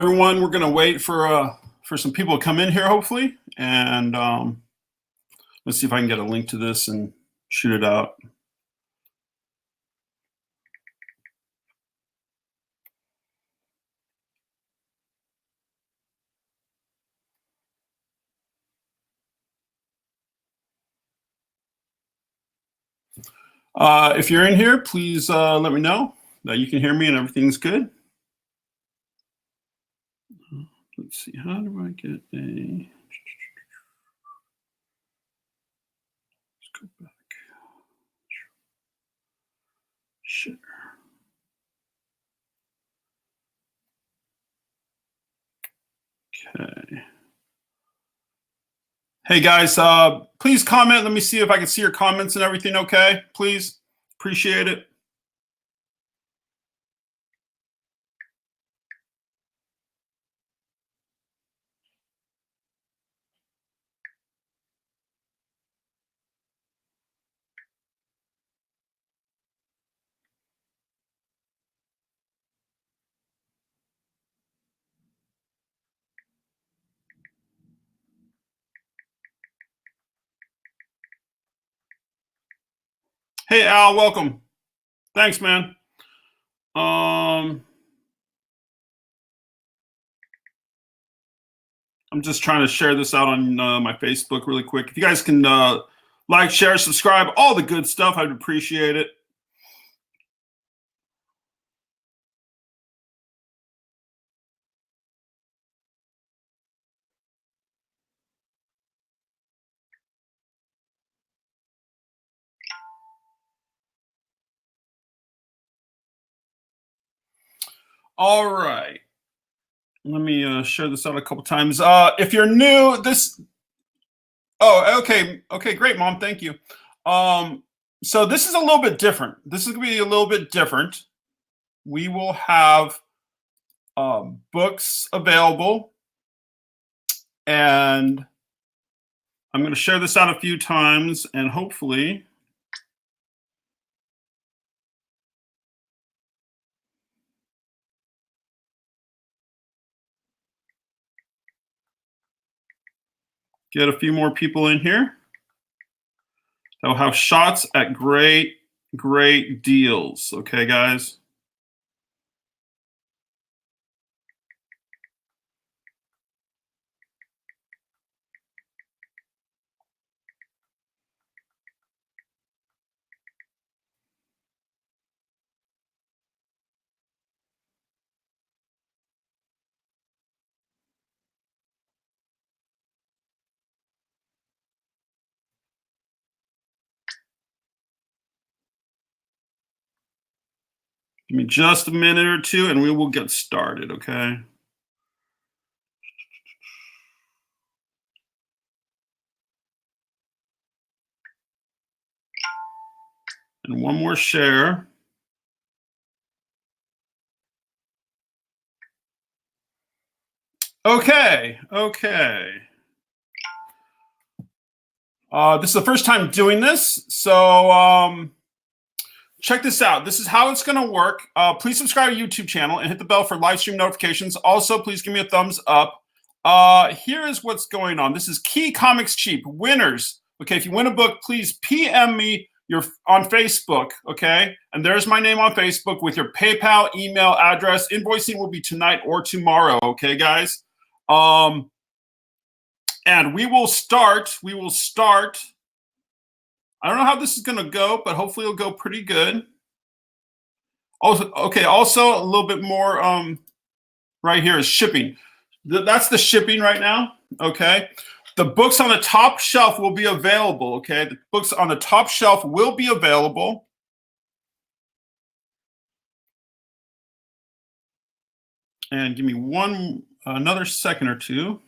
Everyone, we're going to wait for some people to come in here, hopefully, and let's see if I can get a link to this and shoot it out. If you're in here, please let me know that you can hear me and everything's good. Let's see, how do I get a... Let's go back. Share. Okay. Hey guys, please comment. Let me see if I can see your comments and everything. Okay, please. Appreciate it. Hey Al, welcome. Thanks, man. I'm just trying to share this out on my Facebook really quick. If you guys can like, share, subscribe, all the good stuff, I'd appreciate it. All right. Let me share this out a couple times. If you're new, this... Oh, okay. Okay, great, Mom. Thank you. So this is a little bit different. This is going to be a little bit different. We will have books available, and I'm going to share this out a few times, and hopefully... get a few more people in here. They'll have shots at great deals. Okay, guys? Give me just a minute or two and we will get started, okay? And one more share. Okay. This is the first time doing this, so check this out. This is how it's going to work. Please subscribe to our YouTube channel and hit the bell for live stream notifications. Also, please give me a thumbs up. Here is what's going on. This is Key Comics Cheap winners. Okay, if you win a book, please PM me on Facebook. Okay, and there's my name on Facebook with your PayPal email address. Invoicing will be tonight or tomorrow. Okay, guys. And we will start. I don't know how this is going to go, but hopefully it'll go pretty good. Also, okay, also a little bit more right here is shipping. That's the shipping right now, okay? The books on the top shelf will be available, okay? The books on the top shelf will be available. And give me another second or two.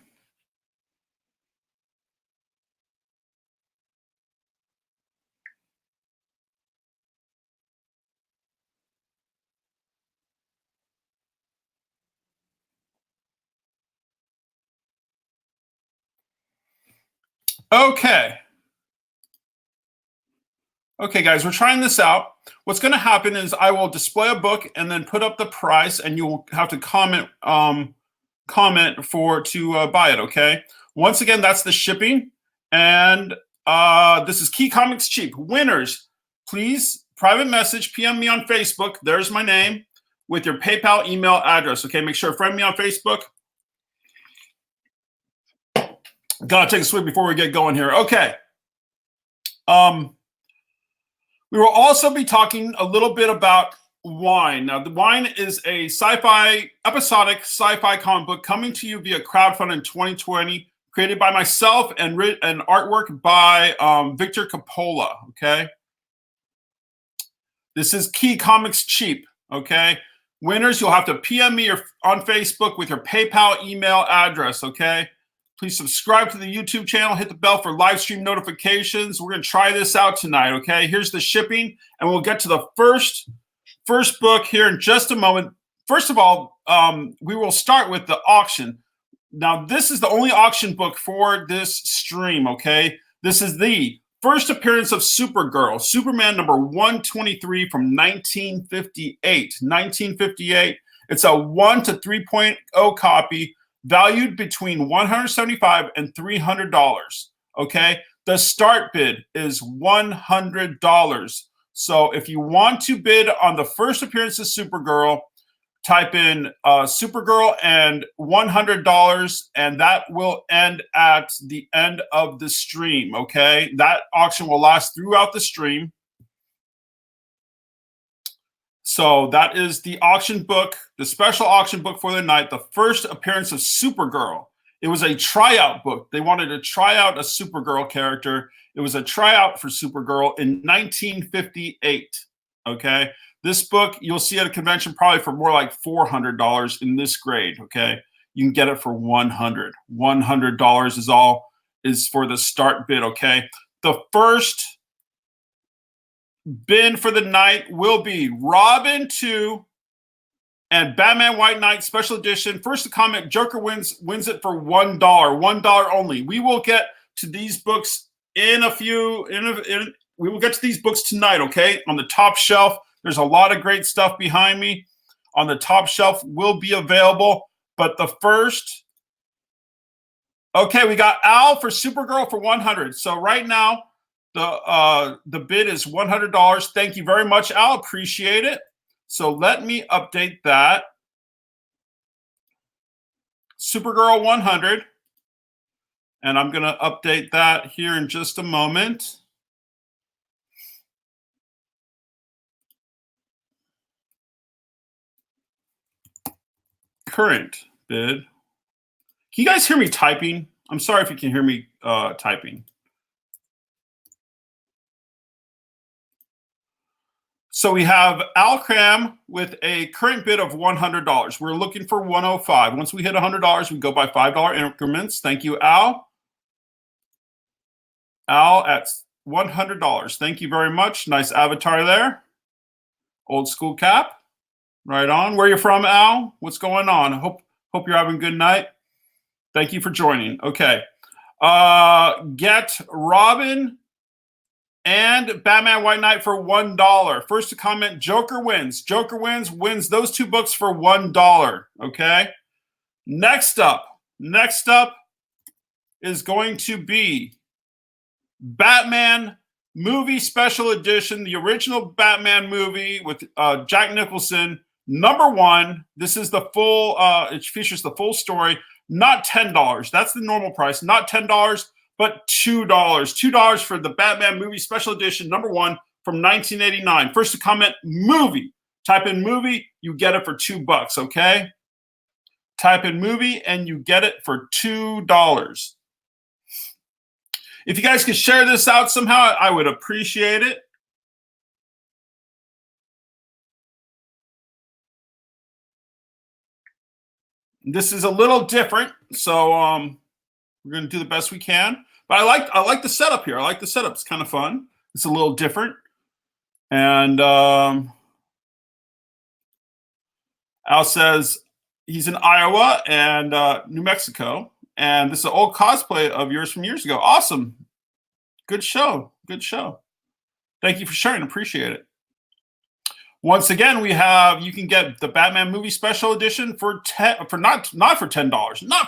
Okay, guys, we're trying this out. What's going to happen is I will display a book and then put up the price, and you'll have to comment comment to buy it. Okay. Once again, that's the shipping, and this is Key Comics Cheap winners. Please private message, PM me on Facebook. There's my name with your PayPal email address. Okay, make sure to friend me on Facebook. Gotta take a swig before we get going here. Okay. We will also be talking a little bit about Wine. Now, the Wine is a episodic sci-fi comic book coming to you via crowdfunding in 2020, created by myself and artwork by Victor Coppola. Okay. This is Key Comics Cheap. Okay. Winners, you'll have to PM me on Facebook with your PayPal email address. Okay. Please subscribe to the YouTube channel. Hit the bell for live stream notifications. We're going to try this out tonight. Okay. Here's the shipping, and we'll get to the first book here in just a moment. First of all, we will start with the auction. Now, this is the only auction book for this stream, okay? This is the first appearance of Supergirl, Superman number 123 from 1958. 1958. It's a 1 to 3.0 copy, valued between $175 and $300, okay? The start bid is $100. So if you want to bid on the first appearance of Supergirl, type in Supergirl and $100, and that will end at the end of the stream, okay? That auction will last throughout the stream. So that is the auction book, the special auction book for the night, the first appearance of Supergirl. It was a tryout book. They wanted to try out a Supergirl character. It was a tryout for Supergirl in 1958, okay? This book, you'll see at a convention probably for more like $400 in this grade, okay? You can get it for $100. $100 is for the start bid, okay? The first bid for the night will be Robin 2 and Batman White Knight Special Edition. First to comment, Joker wins it for $1. $1 only. We will get to these books we will get to these books tonight, okay? On the top shelf, there's a lot of great stuff behind me. On the top shelf will be available, but the first, okay, we got Al for Supergirl for $100. So right now, the bid is $100. Thank you very much, Al. Appreciate it. So let me update that. Supergirl 100. And I'm going to update that here in just a moment. Current bid. Can you guys hear me typing? I'm sorry if you can hear me typing. So we have Al Cram with a current bid of $100. We're looking for $105. Once we hit $100, we go by $5 increments. Thank you, Al. Al at $100. Thank you very much. Nice avatar there. Old school cap. Right on. Where you from, Al? What's going on? Hope you're having a good night. Thank you for joining. Okay. Get Robin and Batman White Knight for $1. First to comment, Joker wins. Joker wins those two books for $1. Okay. Next up is going to be Batman movie special edition, the original Batman movie with Jack Nicholson, #1. This is the full, it features the full story, not $10. That's the normal price, not $10, but $2. $2 for the Batman movie special edition, #1 from 1989. First to comment, movie. Type in movie, you get it for $2, okay? Type in movie and you get it for $2. If you guys could share this out somehow, I would appreciate it. This is a little different, so we're going to do the best we can. But I like the setup here. I like the setup. It's kind of fun. It's a little different. And Al says he's in Iowa and New Mexico. And this is an old cosplay of yours from years ago. Awesome. Good show. Good show. Thank you for sharing. Appreciate it. Once again, you can get the Batman movie special edition for not for $10, not for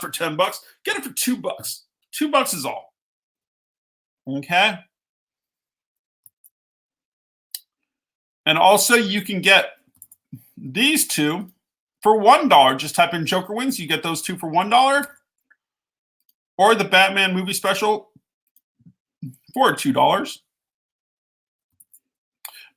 $10. Get it for $2. $2 is all. Okay. And also you can get these two for $1. Just type in Joker Wins. You get those two for $1. Or the Batman movie special for $2.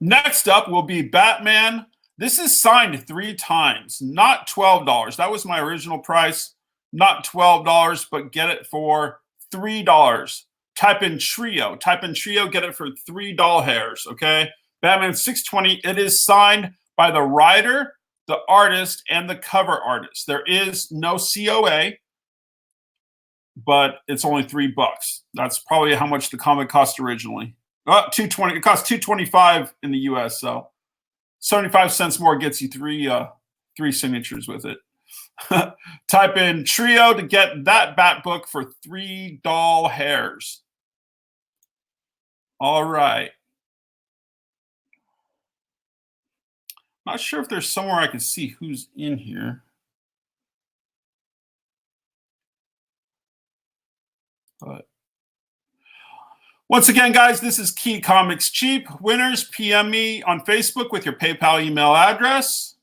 Next up will be Batman. This is signed 3 times, not $12. That was my original price, not $12, but get it for $3. Type in Trio. Type in Trio, get it for $3 hairs, okay? Batman 620. It is signed by the writer, the artist, and the cover artist. There is no COA, but it's only $3. That's probably how much the comic cost originally. $2.20. It costs $2.25 in the U.S. So 75 cents more gets you three signatures with it. Type in Trio to get that Bat book for $3 hairs. All right. Not sure if there's somewhere I can see who's in here. But once again, guys, this is Key Comics Cheap. Winners, PM me on Facebook with your PayPal email address.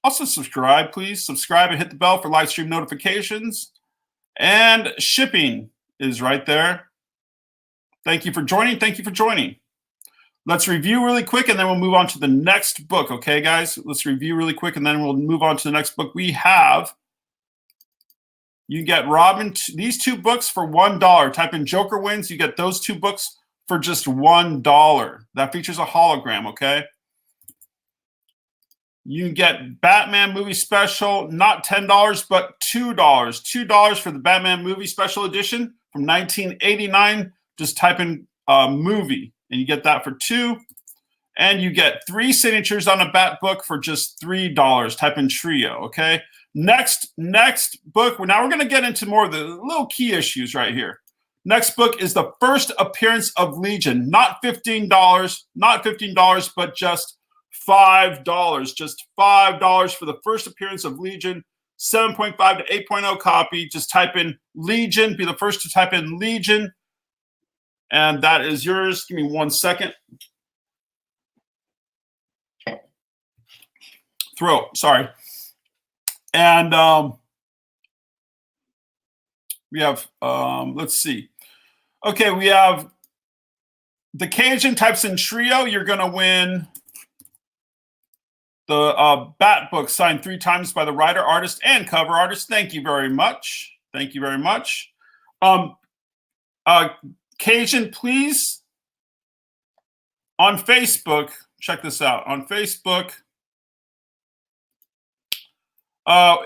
Also subscribe, please. Subscribe and hit the bell for live stream notifications. And shipping is right there. Thank you for joining. Thank you for joining. Let's review really quick, and then we'll move on to the next book. Okay, guys? Let's review really quick, and then we'll move on to the next book. You get these 2 books for $1. Type in Joker Wins. You get those 2 books for just $1. That features a hologram, okay? You get Batman movie special, not $10, but $2. $2 for the Batman movie special edition from 1989. Just type in movie, and you get that for $2. And you get 3 signatures on a Bat book for just $3. Type in Trio, okay? Next book. Now we're going to get into more of the little key issues right here. Next book is the first appearance of Legion. Not $15, but just $5. Just $5 for the first appearance of Legion. 7.5 to 8.0 copy. Just type in Legion. Be the first to type in Legion. And that is yours. Give me 1 second. Sorry. And we have, let's see. Okay, we have the Cajun types in Trio. You're going to win the Bat book signed 3 times by the writer, artist, and cover artist. Thank you very much. Thank you very much. Cajun, please, on Facebook, check this out. On Facebook,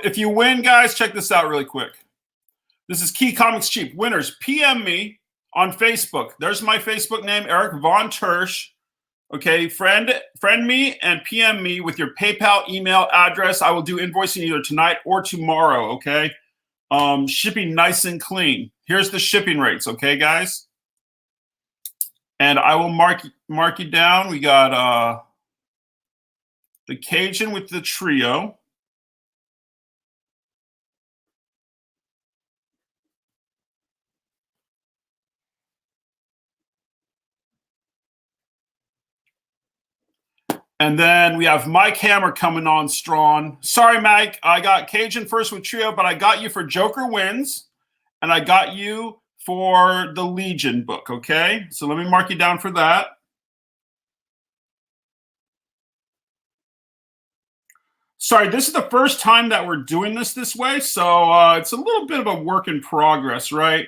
if you win, guys, check this out really quick. This is Key Comics Cheap. Winners, PM me on Facebook. There's my Facebook name, Eric Von Tersch. Okay, friend me and PM me with your PayPal email address. I will do invoicing either tonight or tomorrow, okay? Shipping nice and clean. Here's the shipping rates, okay, guys? And I will mark you down. We got the Cajun with the Trio. And then we have Mike Hammer coming on strong. Sorry, Mike, I got Cajun first with Trio, but I got you for Joker Wins, and I got you for the Legion book, okay? So let me mark you down for that. Sorry, this is the first time that we're doing this way, so it's a little bit of a work in progress, right?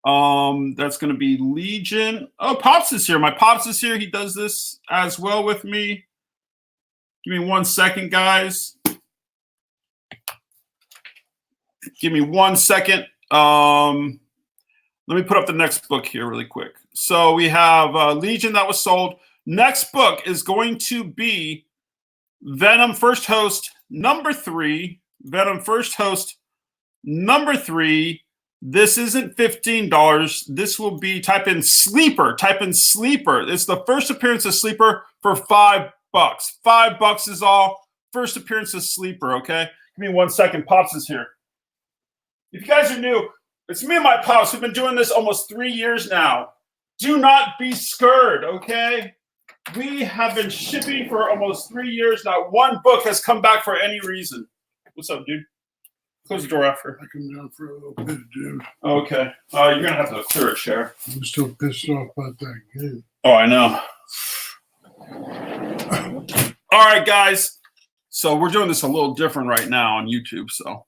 That's going to be Legion. Oh, Pops is here. My Pops is here. He does this as well with me. Give me 1 second, guys. Give me 1 second. Let me put up the next book here really quick. So we have Legion that was sold. Next book is going to be Venom First Host number 3. Venom First Host number 3. This isn't $15. This will be, type in Sleeper. Type in Sleeper. It's the first appearance of Sleeper for $5. bucks. $5 is all. First appearance of Sleeper, okay? Give me 1 second. Pops is here. If you guys are new, it's me and my Pops. We've been doing this almost 3 years now. Do not be scared, okay? We have been shipping for almost 3 years. Not one book has come back for any reason. What's up, dude? Close the door after. I come down for a little bit, dude. Okay. You're going to have to clear a chair. I'm still pissed off about that game. Oh, I know. All right, guys. So we're doing this a little different right now on YouTube, so.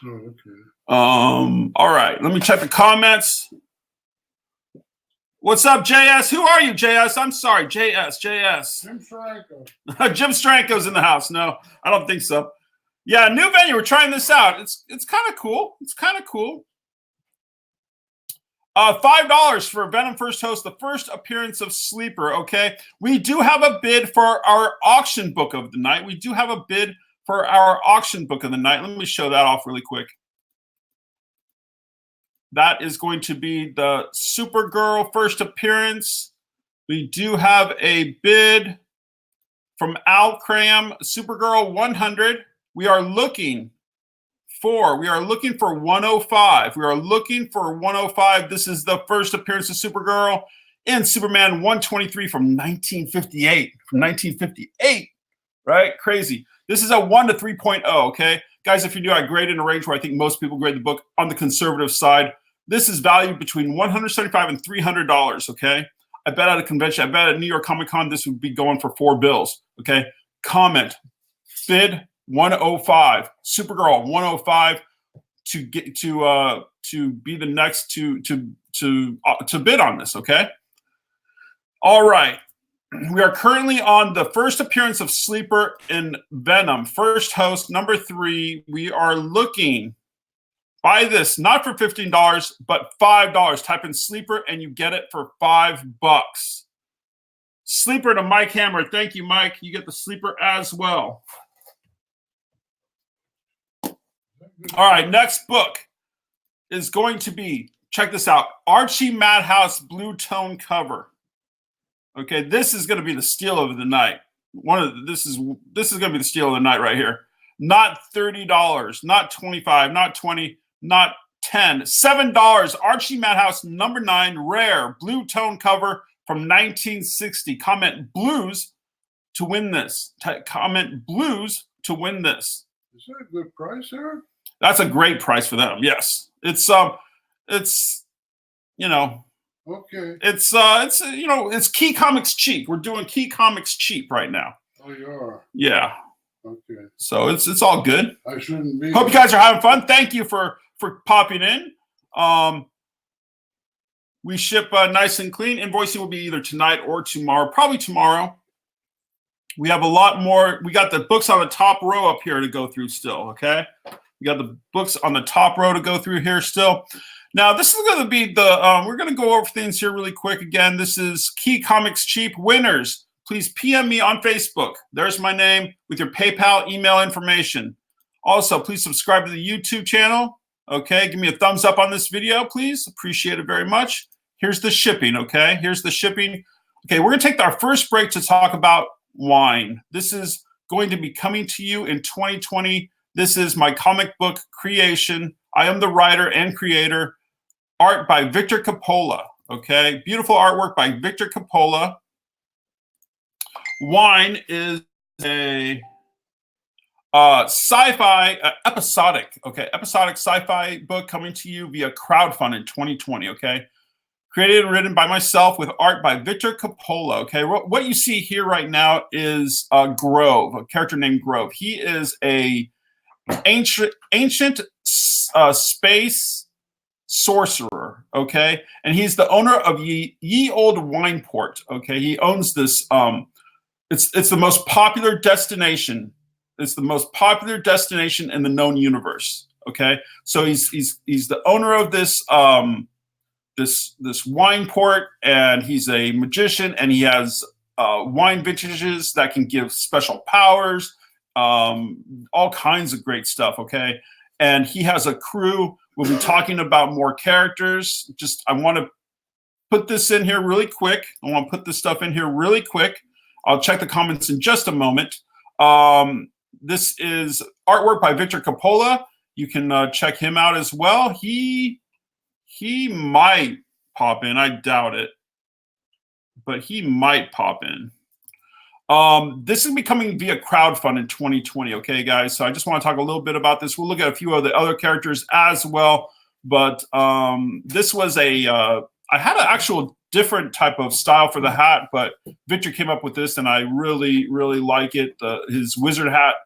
Oh, okay. All right. Let me check the comments. What's up, JS? Who are you, JS? I'm sorry, JS. Jim Franco. Jim Stranko's in the house. No, I don't think so. Yeah, new venue. We're trying this out. It's kind of cool. It's kind of cool. $5 for Venom first host, the first appearance of Sleeper. Okay, we do have a bid for our auction book of the night. We do have a bid for our auction book of the night. Let me show that off really quick. That is going to be the Supergirl first appearance. We do have a bid from Al Cram, Supergirl 100. We are looking for 105. We are looking for 105. This is the first appearance of Supergirl in Superman 123 from 1958. From 1958, right? Crazy. This is a 1 to 3.0, okay? Guys, if you're new, I grade in a range where I think most people grade the book on the conservative side. This is valued between $175 and $300, okay? I bet at a convention, I bet at New York Comic Con, this would be going for $4, okay? Comment, bid 105, Supergirl 105 to get to be the next to bid on this, okay? All right. We are currently on the first appearance of Sleeper in Venom. First host, number 3. We are looking. Buy this, not for $15, but $5. Type in Sleeper and you get it for $5. Sleeper to Mike Hammer. Thank you, Mike. You get the Sleeper as well. All right, next book is going to be, check this out, Archie Madhouse blue tone cover. Okay, this is going to be the steal of the night. This is going to be the steal of the night right here. Not $30, not $25, not $20, not $10, $7. Archie Madhouse number 9 rare blue tone cover from 1960. Comment blues to win this. Comment blues to win this. Is that a good price, Eric? That's a great price for them. Yes, it's you know. Okay. It's Key Comics cheap. We're doing Key Comics cheap right now. Oh, you are. Yeah. Okay. So it's all good. I shouldn't be. Hope you guys are having fun. Thank you for popping in. We ship nice and clean. Invoicing will be either tonight or tomorrow. Probably tomorrow. We have a lot more. We got the books on the top row up here to go through still. Okay. We got the books on the top row to go through here still. Now, this is going to be we're going to go over things here really quick. Again, this is Key Comics Cheap winners. Please PM me on Facebook. There's my name with your PayPal email information. Also, please subscribe to the YouTube channel. Okay, give me a thumbs up on this video, please. Appreciate it very much. Here's the shipping, okay? Here's the shipping. Okay, we're going to take our first break to talk about wine. This is going to be coming to you in 2020. This is my comic book creation. I am the writer and creator. Art by Victor Coppola, okay? Beautiful artwork by Victor Coppola. Wine is a sci-fi, episodic sci-fi book coming to you via crowdfunding in 2020, okay? Created and written by myself with art by Victor Coppola, okay? What you see here right now is Grove, a character named Grove. He is a ancient space sorcerer, okay? And he's the owner of Ye Old Wineport, okay? He owns this, it's the most popular destination. It's the most popular destination in the known universe, okay? So he's the owner of this this wine port, and he's a magician, and he has wine vintages that can give special powers, all kinds of great stuff, okay? And he has a crew. We'll be talking about more characters. I want to put this in here really quick. I want to put this stuff in here really quick. I'll check the comments in just a moment. This is artwork by Victor Coppola. You can check him out as well. He might pop in. I doubt it, but he might pop in. This is becoming via crowdfund in 2020. Okay, guys. So I just want to talk a little bit about this. We'll look at a few of the other characters as well. But this was I had an actual different type of style for the hat, but Victor came up with this, and I really, really like it. His wizard hat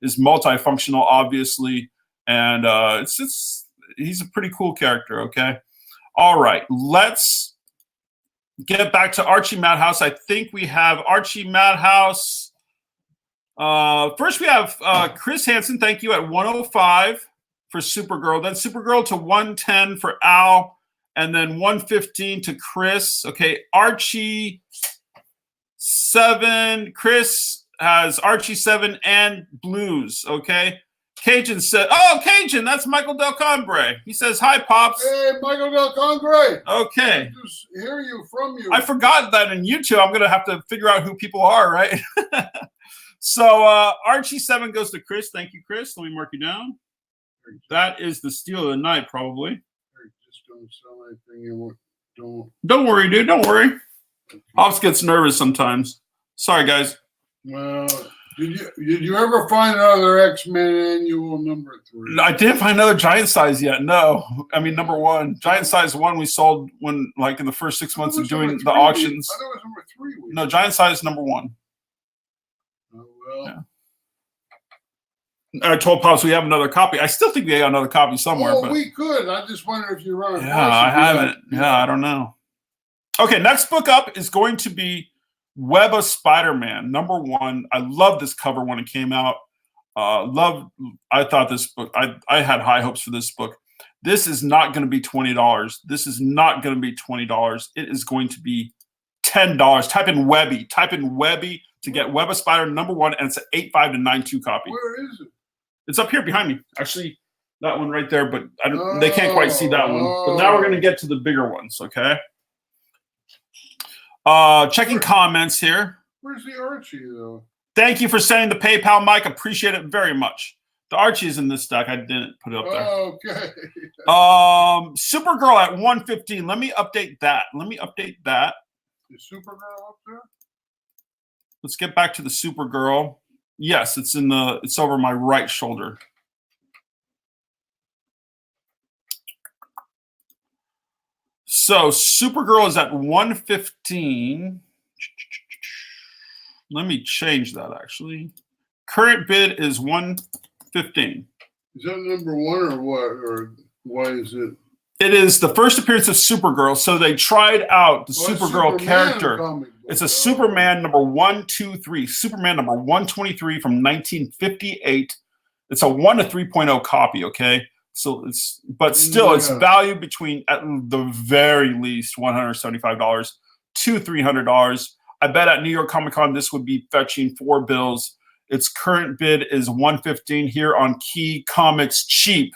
is multifunctional, obviously, and he's a pretty cool character. Okay, all right, let's get back to Archie Madhouse. I think we have Archie Madhouse. First, we have Chris Hansen. Thank you at 105 for Supergirl. Then Supergirl to 110 for Al. And then 115 to Chris. Okay, Archie 7. Chris has Archie 7 and Blues. Okay. Cajun said, oh, Cajun, that's Michael Del Combre. He says, hi, Pops. Hey, Michael Del Combre. Okay. I just hear you from you. I forgot that in YouTube. I'm going to have to figure out who people are, right? So Archie 7 goes to Chris. Thank you, Chris. Let me mark you down. That is the steal of the night, probably. Don't sell anything you don't. Don't worry, dude. Don't worry. Ops gets nervous sometimes. Sorry, guys. Well, did you ever find another X-Men annual number 3? I didn't find another giant size yet. No, I mean number 1, giant size 1. We sold when like in the first 6 months of doing the auctions. I thought it was number 3. No, giant size number 1. Oh well. Yeah. I told Pops we have another copy. I still think we got another copy somewhere. Oh, but we could. I just wonder if you run. Yeah, I haven't. Yeah, I don't know. Okay, next book up is going to be Web of Spider-Man, number 1. I love this cover when it came out. I thought this book, I had high hopes for this book. This is not going to be $20. This is not going to be $20. It is going to be $10. Type in Webby. Type in Webby to get Web of Spider number 1, and it's an 8.5 to 9.2 copy. Where is it? It's up here behind me. Actually, that one right there, but they can't quite see that one. But now we're going to get to the bigger ones, okay? Checking comments here. Where's the Archie, though? Thank you for sending the PayPal, Mike. Appreciate it very much. The Archie is in this stack. I didn't put it up there. Okay. Supergirl at 115. Let me update that. Is Supergirl up there? Let's get back to the Supergirl. Yes, it's over my right shoulder. So Supergirl is at 115. Let me change that actually. Current bid is 115. Is that number 1 or what? Or why is it? It is the first appearance of Supergirl. So they tried out the Supergirl character. It's a Superman number 123, Superman number 123 from 1958. It's a 1 to 3.0 copy, okay? So it's it's valued between at the very least $175 to $300. I bet at New York Comic Con this would be fetching $4. Its current bid is 115 here on Key Comics cheap.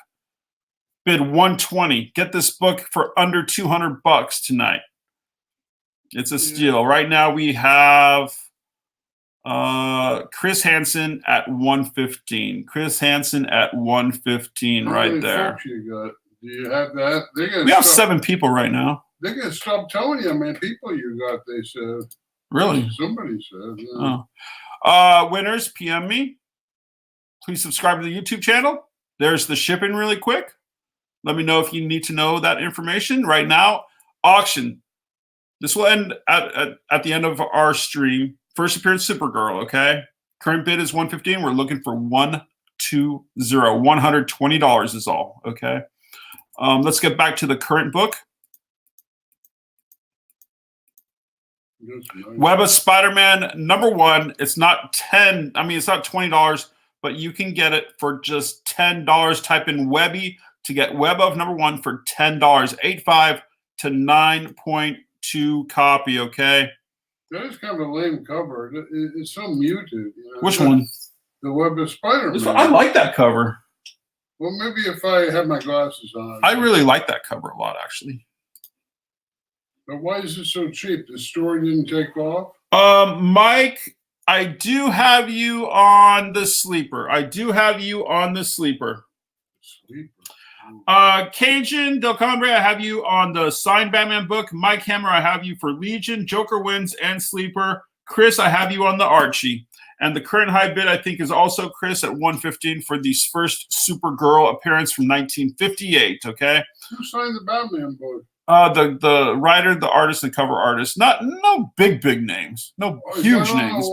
Bid 120. Get this book for under $200 tonight. It's a steal. Right now we have Chris Hansen at 115. Chris Hansen at 115 right there. You got? Do you have that? We have 7 people right now. They're going to stop telling you how many people you got, they said. Really? Somebody said. Yeah. Oh. Winners, PM me. Please subscribe to the YouTube channel. There's the shipping really quick. Let me know if you need to know that information. Right now, auction. This will end at the end of our stream. First appearance, Supergirl, okay? Current bid is 115. We're looking for 120. $120 is all, okay? Let's get back to the current book. Nice. Web of Spider-Man number 1. It's not it's not $20, but you can get it for just $10. Type in Webby to get Web of number 1 for $10. 8.5 to 9.2 copy, okay? That is kind of a lame cover. It's so muted. You know? Which one? The Web of Spider-Man. I like that cover. Well, maybe if I had my glasses on. I really like that cover a lot, actually. But why is it so cheap? The story didn't take off? Mike, I do have you on the sleeper. I do have you on the sleeper. Sleeper. Cajun Del Cambre, I have you on the signed Batman book. Mike Hammer, I have you for Legion, Joker Wins, and Sleeper. Chris, I have you on the Archie. And the current high bid, I think, is also Chris at 115 for the first Supergirl appearance from 1958. Okay. Who signed the Batman book? The writer, the artist, the cover artist. No big names. No huge names.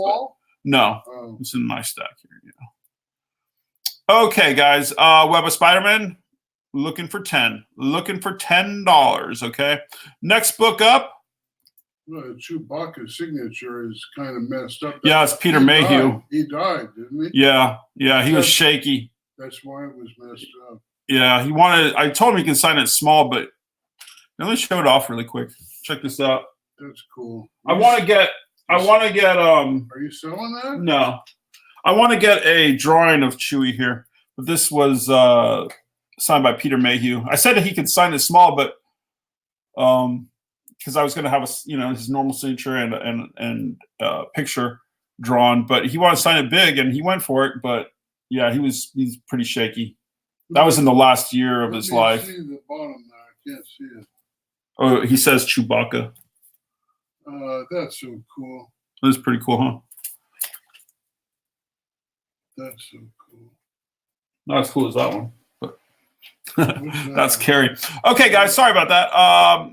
No, it's in my stack here. Yeah. Okay, guys. Web of Spider-Man. Looking for 10. Looking for $10. Okay. Next book up. Well, Chewbacca's signature is kind of messed up. Yeah, it's Peter Mayhew. He died, didn't he? Yeah, he was shaky. That's why it was messed up. Yeah, he wanted. I told him he can sign it small, but let me show it off really quick. Check this out. That's cool. I want to get. Are you selling that? No, I want to get a drawing of Chewie here. But this was signed by Peter Mayhew. I said that he could sign it small, but because I was going to have his normal signature and picture drawn, but he wanted to sign it big, and he went for it. But yeah, he's pretty shaky. That was in the last year of his life. See the bottom there. I can't see it. Oh, he says Chewbacca. That's so cool. That's pretty cool, huh? That's so cool. Not as cool as that one, but that's Carrie. Okay, guys, sorry about that.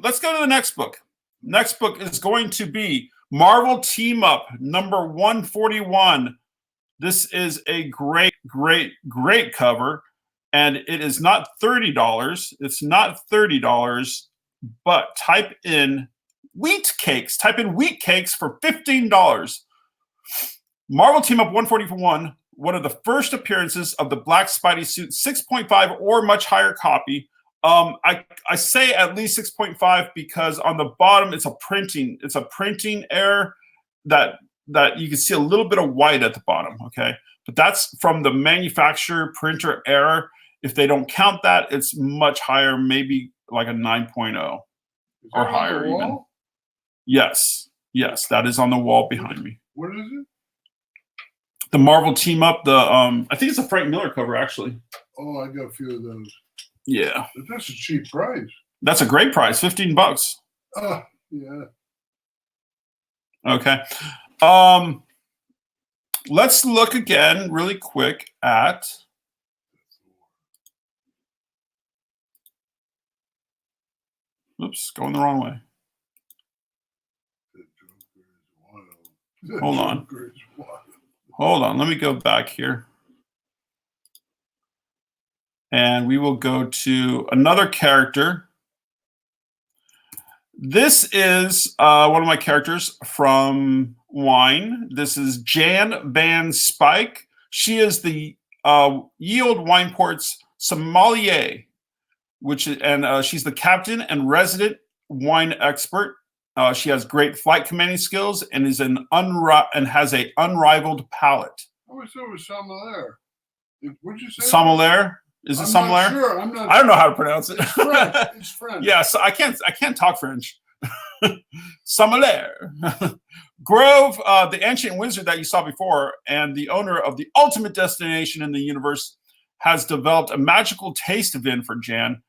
Let's go to the next book. Next book is going to be Marvel Team Up number 141. This is a great cover, and it is not $30. It's not $30, but type in wheat cakes. Type in wheat cakes for $15. Marvel Team Up 141. One of the first appearances of the Black Spidey suit, 6.5 or much higher copy. I say at least 6.5 because on the bottom it's a printing error that you can see a little bit of white at the bottom. Okay, but that's from the manufacturer printer error. If they don't count that, it's much higher, maybe like a 9.0 or higher even. Yes, that is on the wall behind me. What is it? The Marvel Team Up, I think it's a Frank Miller cover, actually. Oh, I got a few of those. Yeah. But that's a cheap price. That's a great price, $15. Yeah. Okay. Let's look again really quick at oops, going the wrong way. Hold on. Hold on, let me go back here. And we will go to another character. This is one of my characters from Wine. This is Jan Van Spike. She is the Yield Wineport's sommelier, she's the captain and resident wine expert. She has great flight commanding skills and has an unrivaled palate. I wish there was sommelier. What'd you say? Sommelier? Is it sommelier? Sure. I don't know how to pronounce it. It's French. It's French. Yeah, so I can't talk French. Sommelier. Grove, the ancient wizard that you saw before, and the owner of the ultimate destination in the universe, has developed a magical taste vin for Jan,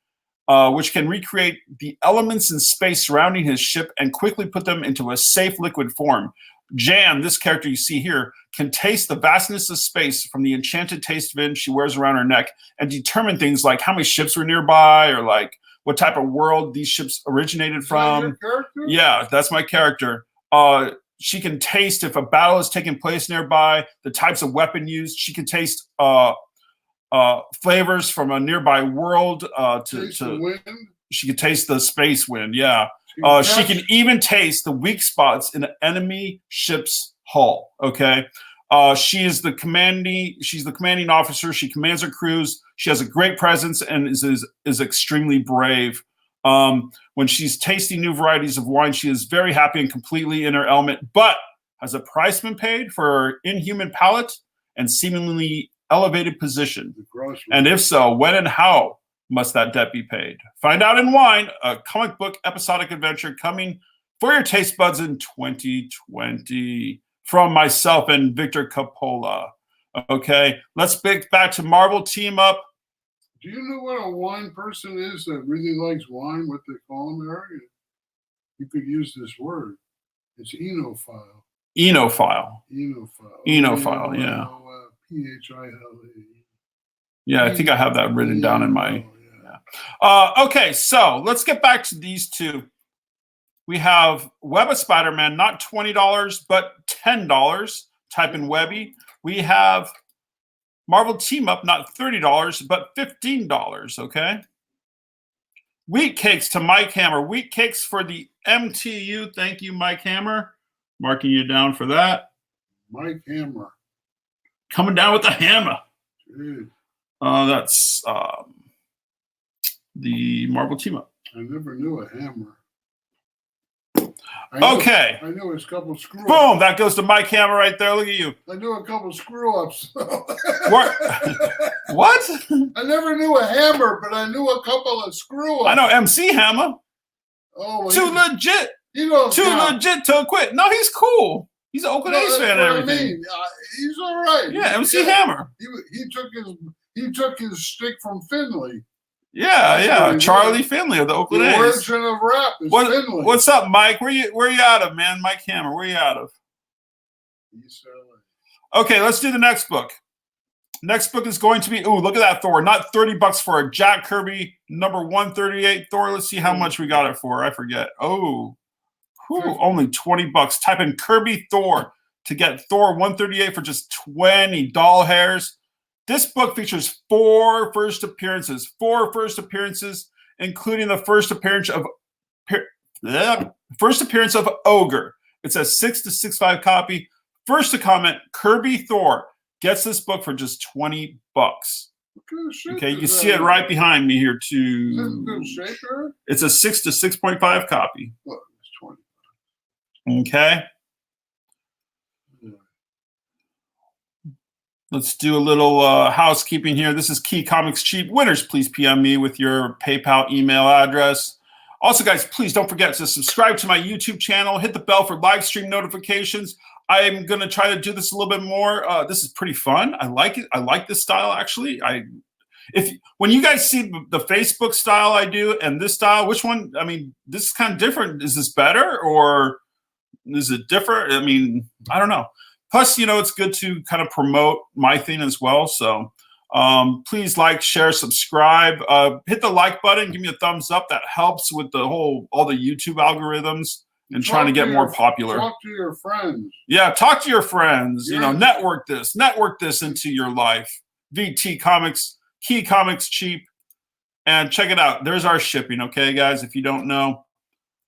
which can recreate the elements in space surrounding his ship and quickly put them into a safe liquid form. Jan, this character you see here, can taste the vastness of space from the enchanted taste vin she wears around her neck and determine things like how many ships were nearby or like what type of world these ships originated from. Is that your character? Yeah, that's my character. She can taste if a battle is taking place nearby, the types of weapon used. She can taste flavors from a nearby world. The wind? She can taste the space wind. Yeah. She can even taste the weak spots in an enemy ship's hull. Okay. She's the commanding officer. She commands her crews. She has a great presence and is extremely brave. When she's tasting new varieties of wine, she is very happy and completely in her element, but has a price been paid for her inhuman palate and seemingly elevated position? And if so, when and how must that debt be paid? Find out in Wine, a comic book episodic adventure coming for your taste buds in 2020 from myself and Victor Coppola. Okay, let's get back to Marvel Team Up. Do you know what a wine person is that really likes wine? What they call them, Eric? You could use this word. It's enophile. Enophile. Enophile. Enophile, yeah. Phile. Yeah, I think I have that written down in my. Okay, so let's get back to these two. We have Web of Spider-Man, not $20, but $10. Type in Webby. We have Marvel Team Up, not $30, but $15, okay? Wheat cakes to Mike Hammer. Wheat cakes for the MTU. Thank you, Mike Hammer. Marking you down for that. Mike Hammer. Coming down with the hammer. Dude. That's the Marvel Team Up. I never knew a hammer. I knew a couple screw ups. Boom! That goes to Mike Hammer right there. Look at you. I knew a couple screw ups. What? What? I never knew a hammer, but I knew a couple of screw ups. I know MC Hammer. Oh, well, Too legit. Too legit to quit. No, he's cool. He's an Oakland A's fan and everything. I mean. He's all right. Yeah, MC Hammer. He took his stick from Finley. Yeah. Charlie Finley of the Oakland A's. The origin of rap is Finley. What's up, Mike? Where you out of, man? Mike Hammer, where you out of? Okay, let's do the next book. Next book is going to be, look at that Thor. Not $30 for a Jack Kirby number 138 Thor. Let's see how much we got it for. I forget. Only $20. Type in Kirby Thor to get Thor 138 for just 20 doll hairs. This book features 4 first appearances, including the first appearance of Ogre. It's a 6 to 6.5 copy. First to comment, Kirby Thor gets this book for just $20. Okay, you can see it right behind me here too. Is it in good shape, Eric? It's a 6 to 6.5 copy. What? It's 20. Okay. Let's do a little housekeeping here. This is Key Comics Cheap. Winners, please PM me with your PayPal email address. Also, guys, please don't forget to subscribe to my YouTube channel. Hit the bell for live stream notifications. I'm going to try to do this a little bit more. This is pretty fun. I like it. I like this style, actually. When you guys see the Facebook style I do and this style, which one? I mean, this is kind of different. Is this better or is it different? I mean, I don't know. Plus, it's good to kind of promote my thing as well. So please like, share, subscribe. Hit the like button. Give me a thumbs up. That helps with all the YouTube algorithms and trying to get more popular. Talk to your friends. Yeah, talk to your friends. Network this into your life. VT Comics, Key Comics Cheap. And check it out. There's our shipping, okay, guys, if you don't know.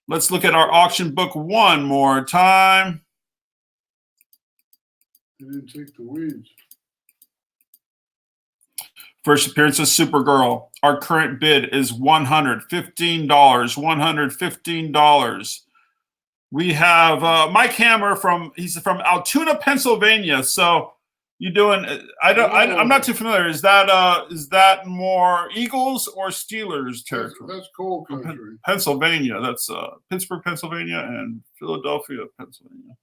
Let's look at our auction book one more time. You didn't take the weeds. First appearance of Supergirl. Our current bid is $115. $115. We have Mike Hammer he's from Altoona, Pennsylvania. So you doing? I'm not too familiar. Is that more Eagles or Steelers territory? That's coal country. Pennsylvania. That's Pittsburgh, Pennsylvania, and Philadelphia, Pennsylvania.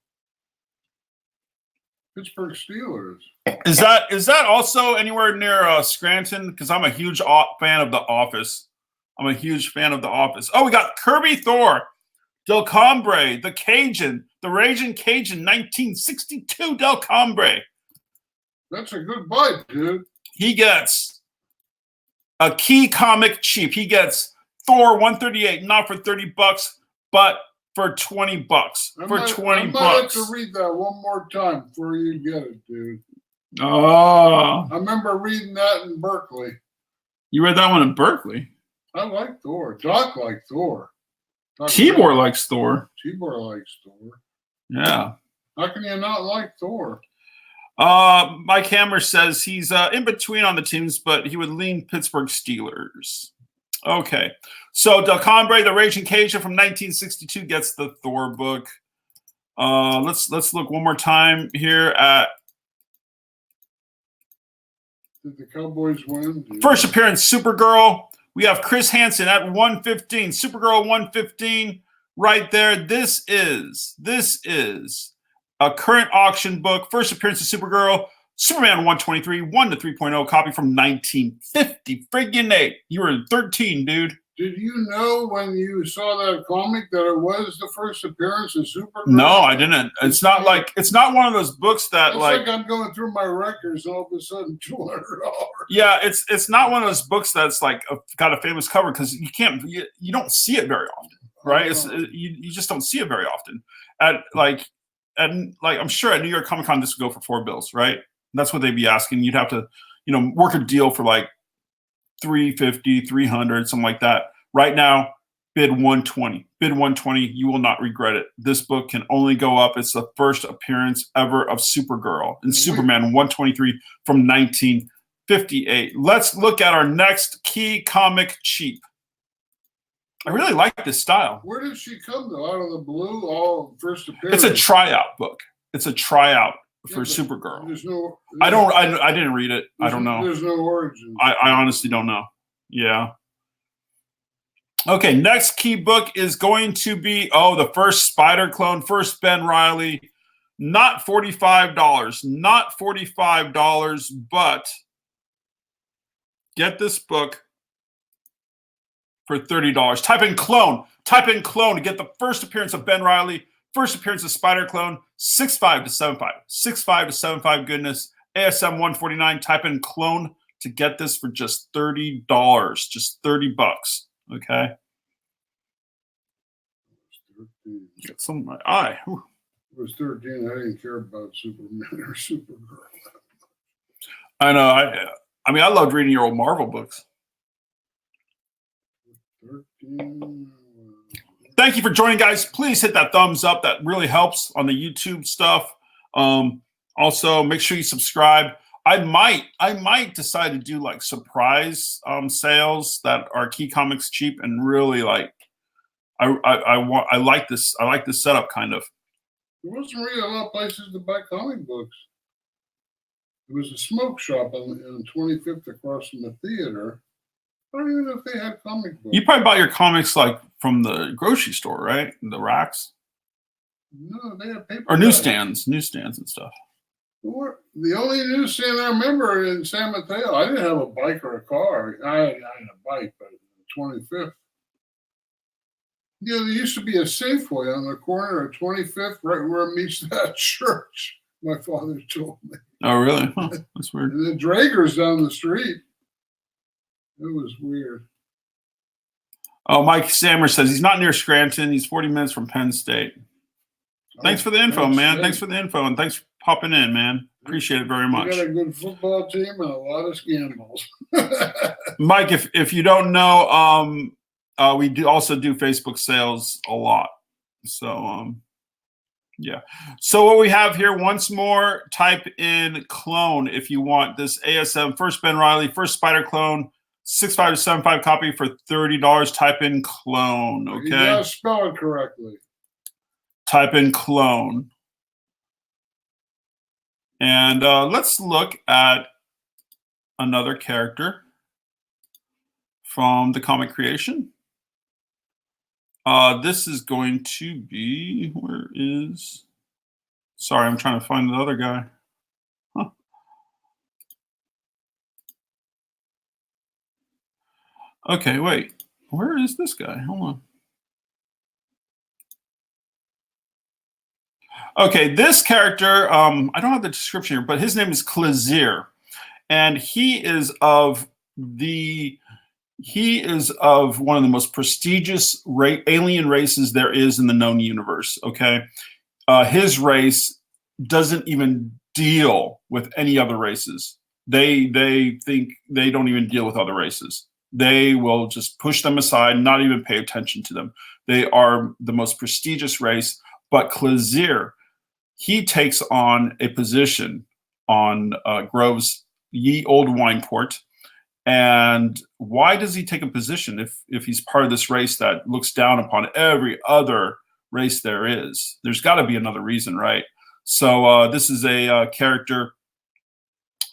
Pittsburgh Steelers. Is that also anywhere near Scranton? Because I'm a huge fan of The Office. Oh, we got Kirby Thor, Del Combre, the Cajun, the Raging Cajun, 1962 Del Combre. That's a good bite, dude. He gets a Key Comic Cheap. He gets Thor 138, not for $30, but for $20. I might have to read that one more time before you get it, dude. Oh. I remember reading that in Berkeley. You read that one in Berkeley? I like Thor. Doc liked Thor. Tibor likes Thor. Tibor likes Thor. Yeah. How can you not like Thor? Mike Hammer says he's in between on the teams, but he would lean Pittsburgh Steelers. Okay. So Del Combre, the Raging Cajun from 1962, gets the Thor book. Let's look one more time here at. Did the Cowboys win? First appearance, Supergirl. We have Chris Hansen at 115. Supergirl 115. right there. This is a current auction book. First appearance of Supergirl, Superman 123, 1 to 3.0, copy from 1950. Friggin' 8. You were 13, dude. Did you know when you saw that comic that it was the first appearance of Supergirl? No, I didn't. It's not one of those books that it's like I'm going through my records and all of a sudden $200. Yeah, it's not one of those books that's like got a famous cover, because you don't see it very often, right? You just don't see it very often. I'm sure at New York Comic Con this would go for $4, right? That's what they'd be asking. You'd have to, work a deal for like $350, $300, something like that. Right now, bid $120. Bid $120. You will not regret it. This book can only go up. It's the first appearance ever of Supergirl and Superman 123 from 1958. Let's look at our next key comic cheap. I really like this style. Where did she come though? Out of the blue, all first appearance. It's a tryout book. It's a tryout for Supergirl. I didn't read it. I don't know. There's no origin. I honestly don't know. Yeah. Okay, next key book is going to be the first Spider clone, first Ben Reilly. Not $45. Not $45, but get this book for $30. Type in clone. Type in clone to get the first appearance of Ben Reilly. First appearance of Spider Clone, 6.5 to 7.5. 6.5 to 7.5 goodness. ASM 149. Type in clone to get this for just $30. Just $30. Okay. Got some in my eye. Whew. It was 13. I didn't care about Superman or Supergirl. I know. I loved reading your old Marvel books. 13. Thank you for joining, guys. Please hit that thumbs up. That really helps on the YouTube stuff. Also, make sure you subscribe. I might decide to do like surprise sales that are key comics cheap, and really like I like this. I like this setup kind of. There wasn't really a lot of places to buy comic books. There was a smoke shop on 25th across from the theater. I don't even know if they had comic books. You probably bought your comics like from the grocery store, right? The racks. No, they had paper. Or newsstands and stuff. The only newsstand I remember in San Mateo, I didn't have a bike or a car. I had a bike, but 25th. There used to be a Safeway on the corner of 25th, right where it meets that church. My father told me. Oh, really? Huh, that's weird. And the Drager's down the street. It was weird. Oh, Mike Sammer says he's not near Scranton. He's 40 minutes from Penn State. Thanks for the info, man. Thanks for the info, and thanks for popping in, man. Appreciate it very much. We got a good football team and a lot of scandals. Mike, if you don't know, we do also do Facebook sales a lot. So, yeah. So what we have here, once more, type in clone if you want this ASM first Ben Reilly, first Spider clone, 6.5 to 7.5 copy for $30. Type in clone. Okay. You gotta spell it correctly. Type in clone. And let's look at another character from the comic creation. This is going to be, sorry, I'm trying to find the other guy. Huh. Okay, wait. Where is this guy? Hold on. Okay, this character, I don't have the description here, but his name is Klazier, and he is of one of the most prestigious alien races there is in the known universe. Okay, his race doesn't even deal with any other races. They think they don't even deal with other races. They will just push them aside, not even pay attention to them. They are the most prestigious race. But Klazier, he takes on a position on Grove's Ye Old Wine Port. And why does he take a position if he's part of this race that looks down upon every other race there is? There's got to be another reason, right? So this is a character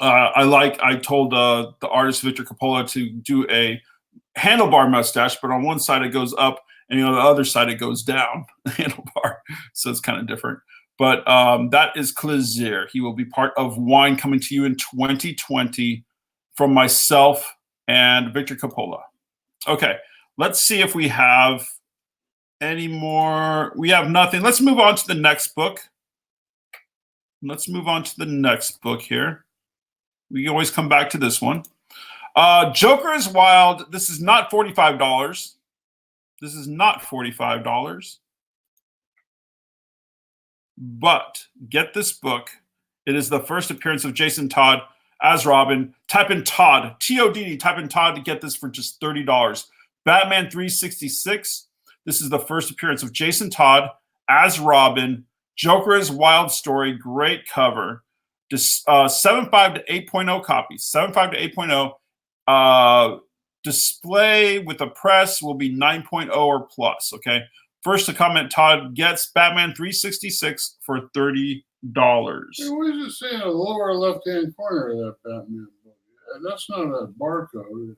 I told the artist Victor Coppola to do a handlebar mustache, but on one side it goes up, and on the other side it goes down. The handlebar, so it's kind of different. But that is Clezier. He will be part of Wine coming to you in 2020 from myself and Victor Coppola. Okay, let's see if we have any more. We have nothing. Let's move on to the next book. Let's move on to the next book here. We can always come back to this one. Joker is Wild. This is not $45. This is not $45. But get this book. It is the first appearance of Jason Todd as Robin. Type in Todd, T-O-D-D, type in Todd to get this for just $30. Batman 366. This is the first appearance of Jason Todd as Robin. Joker is Wild story. Great cover. 7.5 to 8.0 copies. 7.5 to 8.0. Display with the press will be 9.0 or plus. Okay. First to comment, Todd gets Batman 366 for $30. Hey, what does it say in the lower left-hand corner of that Batman book? That's not a barcode.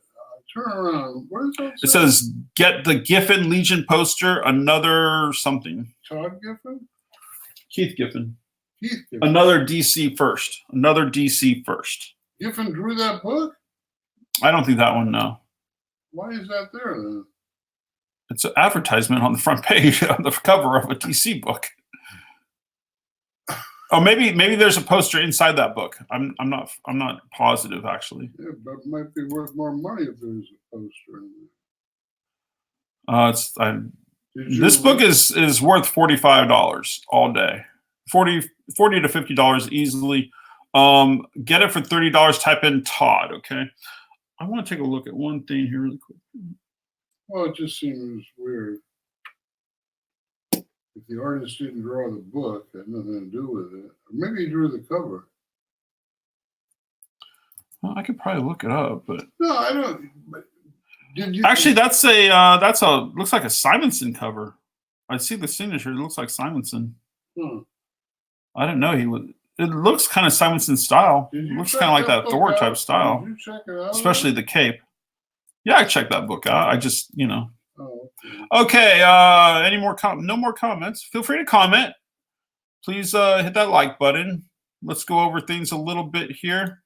Turn around. What does that say? It says, get the Giffen Legion poster, another something. Todd Giffen? Keith Giffen. Keith Giffen. Another DC first. Another DC first. Giffen drew that book? I don't think that one, no. Why is that there then? It's an advertisement on the front page, on the cover of a DC book. Oh, maybe there's a poster inside that book. I'm not positive actually. Yeah, but it might be worth more money if there's a poster in there. This book is worth $45 all day. 40 to $50 easily. Get it for $30. Type in Todd. Okay. I want to take a look at one thing here really quick. Well, it just seems weird. If the artist didn't draw the book, it had nothing to do with it. Or maybe he drew the cover. Well, I could probably look it up, but no, I don't. But did you actually? That's a looks like a Simonson cover. I see the signature. It looks like Simonson. I didn't know he was. It looks kind of Simonson style. It looks kind of like that Thor type style. Did you check it out? Especially the cape. Yeah, I checked that book out. I just, Oh, Okay. Any more? No more comments. Feel free to comment. Please hit that like button. Let's go over things a little bit here.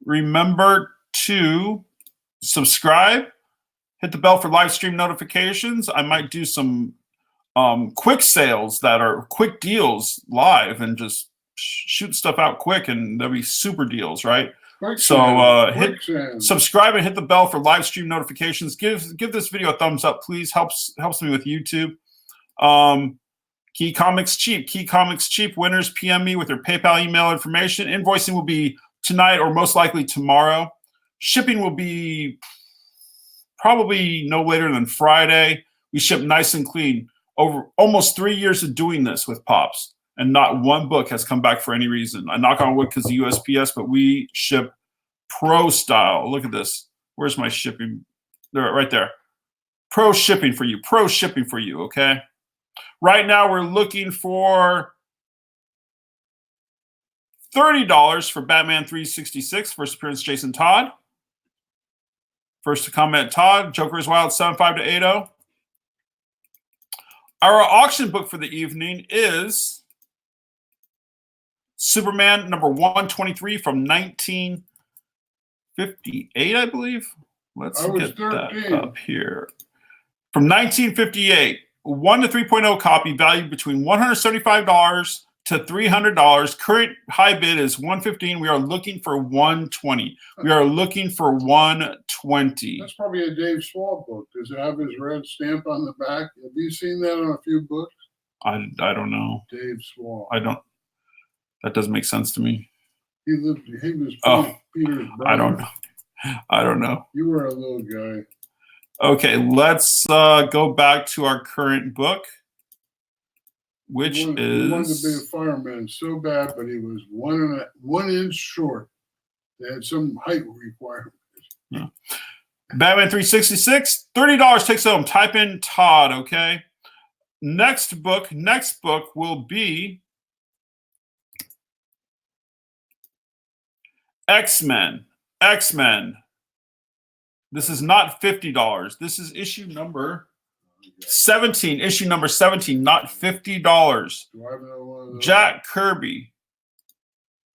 Remember to subscribe. Hit the bell for live stream notifications. I might do some quick sales that are quick deals live and just shoot stuff out quick, and there'll be super deals, right? Hit subscribe and hit the bell for live stream notifications. Give this video a thumbs up, please. Helps me with YouTube. Key Comics Cheap. Key Comics Cheap winners PM me with their PayPal email information. Invoicing will be tonight or most likely tomorrow. Shipping will be probably no later than Friday. We ship nice and clean. Over almost 3 years of doing this with Pops, and not one book has come back for any reason. I knock on wood because of USPS, but we ship pro style. Look at this. Where's my shipping? There, right there. Pro shipping for you. Pro shipping for you, okay? Right now, we're looking for $30 for Batman 366. First appearance, Jason Todd. First to comment, Todd. Joker is Wild, 7.5 to 8.0. Our auction book for the evening is Superman number 123 from 1958, I believe. Let's get that up here. From 1958, 1 to 3.0 copy valued between $175 to $300. Current high bid is $115. We are looking for $120. We are looking for $120. That's probably a Dave Swall book. Does it have his red stamp on the back? Have you seen that on a few books? I don't know. Dave Swall. I don't. That doesn't make sense to me. He was Peter's brother. I don't know. You were a little guy. Okay, let's go back to our current book, which He wanted to be a fireman so bad, but he was 1 inch short. They had some height requirement. Yeah. Batman 366, $30 takes home. Type in Todd, okay? Next book will be X-Men. This is not $50. This is issue number 17. Issue number 17, not $50. Do I have another one of those? Jack Kirby.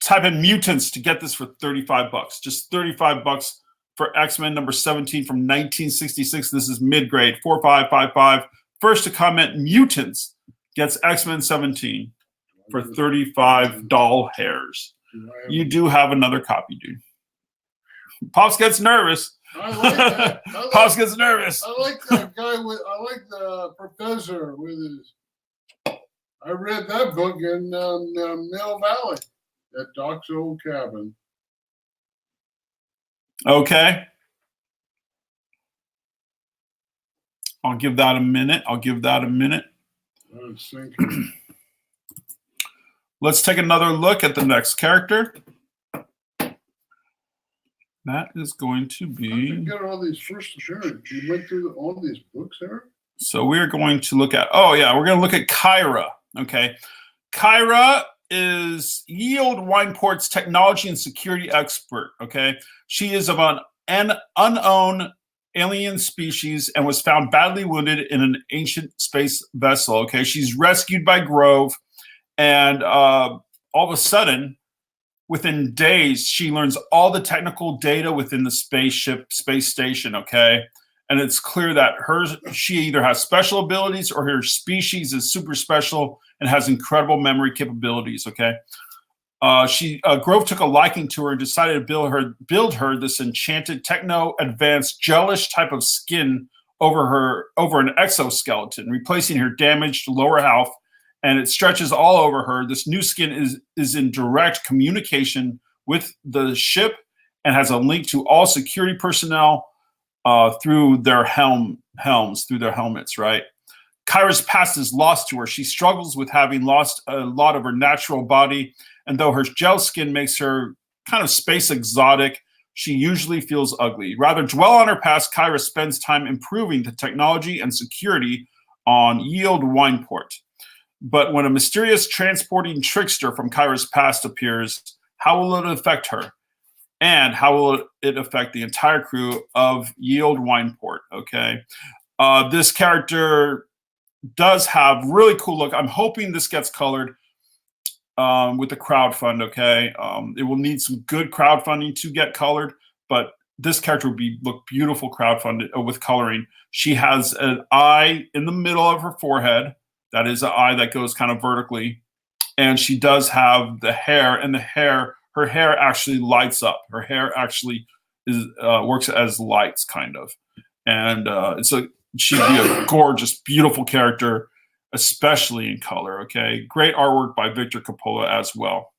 Type in Mutants to get this for $35. Just $35 for X-Men number 17 from 1966. This is mid-grade, 4555. First to comment, Mutants gets X-Men 17 for $35. You do have another copy, dude. Pops gets nervous. I like that. Pops gets nervous. I like that guy I like the professor with his. I read that book in Mill Valley at Doc's old cabin. Okay. I'll give that a minute. I was thinking. Let's take another look at the next character. That is going to How did be. you get all these first appearances? You went through all these books, Eric? So we're going to look at. Oh yeah, we're going to look at Kyra. Okay, Kyra is Yield Wineport's technology and security expert. Okay, she is of an unknown alien species and was found badly wounded in an ancient space vessel. Okay, she's rescued by Grove, and all of a sudden, within days, she learns all the technical data within the space station. Okay, and it's clear that she either has special abilities or her species is super special and has incredible memory capabilities. Okay. Grove took a liking to her and decided to build her this enchanted techno-advanced gelish type of skin over an exoskeleton, replacing her damaged lower half, and it stretches all over her. This new skin is in direct communication with the ship and has a link to all security personnel through their through their helmets, right? Kyra's past is lost to her. She struggles with having lost a lot of her natural body, and though her gel skin makes her kind of space exotic, she usually feels ugly. Rather dwell on her past, Kyra spends time improving the technology and security on Yield Wineport. But when a mysterious transporting trickster from Kyra's past appears, how will it affect her? And how will it affect the entire crew of Yield Wineport? Okay. This character does have really cool look. I'm hoping this gets colored with the crowdfund. Okay. It will need some good crowdfunding to get colored, but this character would look beautiful crowdfunded with coloring. She has an eye in the middle of her forehead. That is an eye that goes kind of vertically. And she does have the hair, and her hair actually lights up. Her hair actually works as lights, kind of. And she'd be a gorgeous, beautiful character, especially in color. Okay, great artwork by Victor Coppola as well.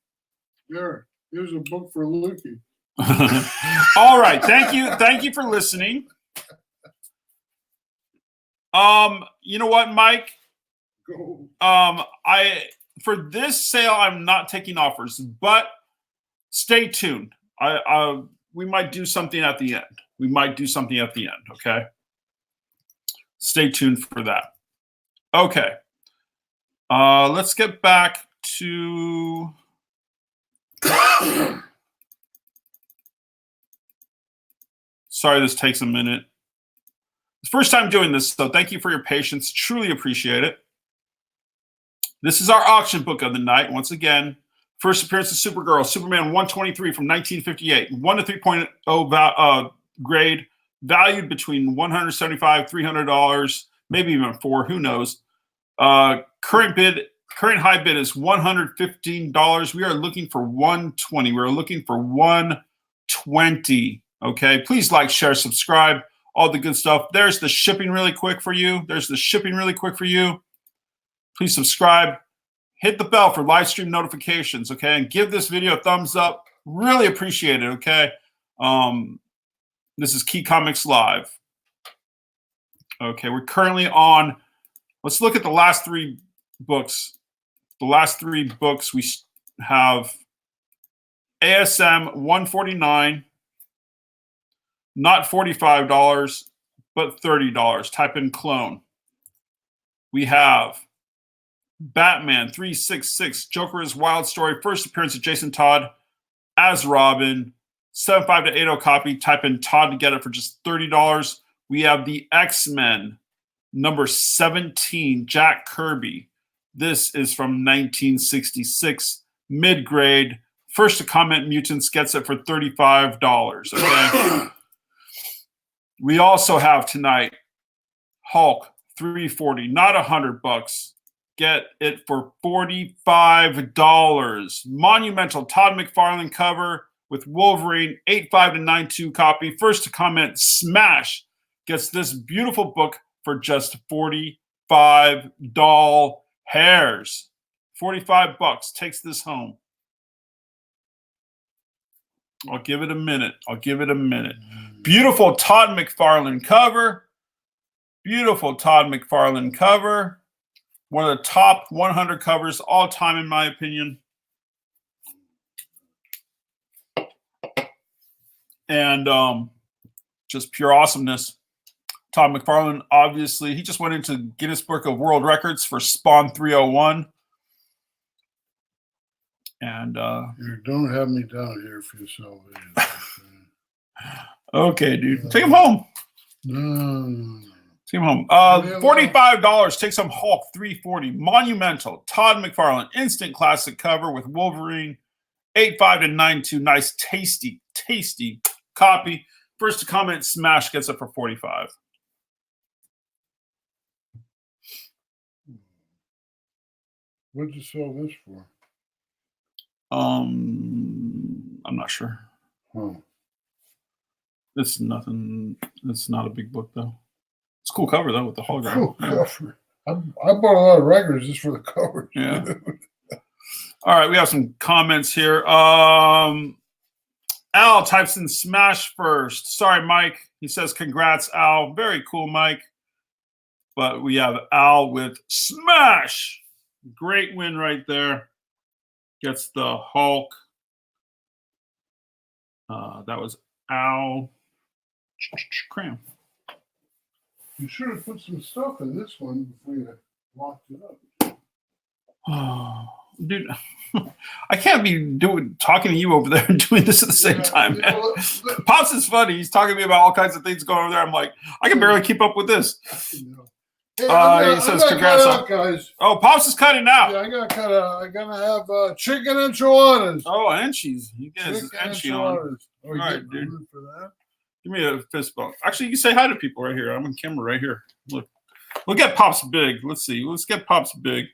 Here's a book for Lukey. All right, thank you for listening. You know what, Mike? Go. For this sale, I'm not taking offers, but stay tuned. We might do something at the end. Okay. Stay tuned for that. Okay. Let's get back to. Sorry, this takes a minute. It's the first time doing this, so thank you for your patience. Truly appreciate it. This is our auction book of the night. Once again, first appearance of Supergirl, Superman 123 from 1958, 1 to 3.0 grade, valued between $175, $300, maybe even $400. Who knows? Current high bid is $115. We are looking for $120. We're looking for $120. Okay, please like, share, subscribe, all the good stuff. There's the shipping really quick for you. Please subscribe. Hit the bell for live stream notifications, okay? And give this video a thumbs up. Really appreciate it, okay? This is Key Comics Live. Okay, we're currently on. Let's look at the last three books. The last three books we have ASM 149, not $45, but $30. Type in clone. We have Batman 366, Joker's Wild Story, first appearance of Jason Todd as Robin, 75 to 80 copy. Type in Todd to get it for just $30. We have the X-Men, number 17, Jack Kirby. This is from 1966, mid-grade. First to comment, Mutants gets it for $35. Okay. We also have tonight Hulk 340, not $100. Get it for $45. Monumental Todd McFarlane cover with Wolverine, 85 to 92 copy. First to comment, Smash gets this beautiful book for just $45. $45 takes this home. I'll give it a minute. Beautiful Todd McFarlane cover. Beautiful Todd McFarlane cover. One of the top 100 covers all time, in my opinion. And just pure awesomeness. Todd McFarlane, obviously, he just went into Guinness Book of World Records for Spawn 301. And you don't have me down here for yourself. Okay, dude. Take him home. No. Take him home. $45 takes home Hulk 340. Monumental. Todd McFarlane. Instant classic cover with Wolverine. 85 to 92. Nice, tasty copy. First to comment, Smash gets it for $45. What did you sell this for? I'm not sure. Huh. It's nothing. It's not a big book though. It's a cool cover though with the hologram. Cool cover. I bought a lot of records just for the covers. Yeah. All right, we have some comments here. Al types in Smash first. Sorry, Mike. He says congrats, Al. Very cool, Mike. But we have Al with Smash. Great win right there. Gets the Hulk. That was Al Cram. You should have put some stuff in this one before you locked it up. Oh, dude, I can't be talking to you over there and doing this at the same time, man. Pops is funny. He's talking to me about all kinds of things going over there. I'm like, I can barely keep up with this. Hey, He says congrats, guys. Oh, Pops is cutting out. Yeah, I gotta have chicken enchiladas. Oh, enchies. You get his enchie on. Oh, all right, dude. For that? Give me a fist bump. Actually, you can say hi to people right here. I'm on camera right here. Look at Pops big. Let's see. Let's get Pops big.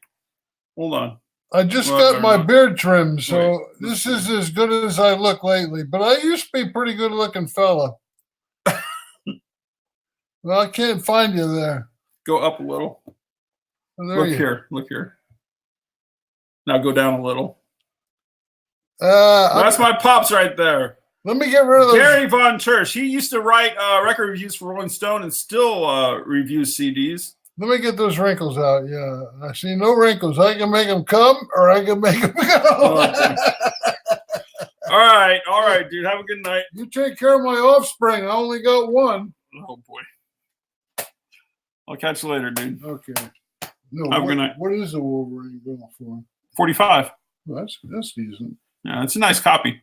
Hold on. I just got my beard trimmed, so this is as good as I look lately. But I used to be a pretty good looking fella. Well, I can't find you there. Go up a little. Oh, look here. Now go down a little. That's my Pops right there. Let me get rid of Gary Von Tersch. He used to write record reviews for Rolling Stone and still reviews CDs. Let me get those wrinkles out. Yeah, I see no wrinkles. I can make them come, or I can make them go. Oh, okay. All right, dude. Have a good night. You take care of my offspring. I only got one. Oh boy. I'll catch you later, dude. Okay. No. Have a good night. What is the Wolverine going for? 45. Well, that's decent. Yeah, it's a nice copy.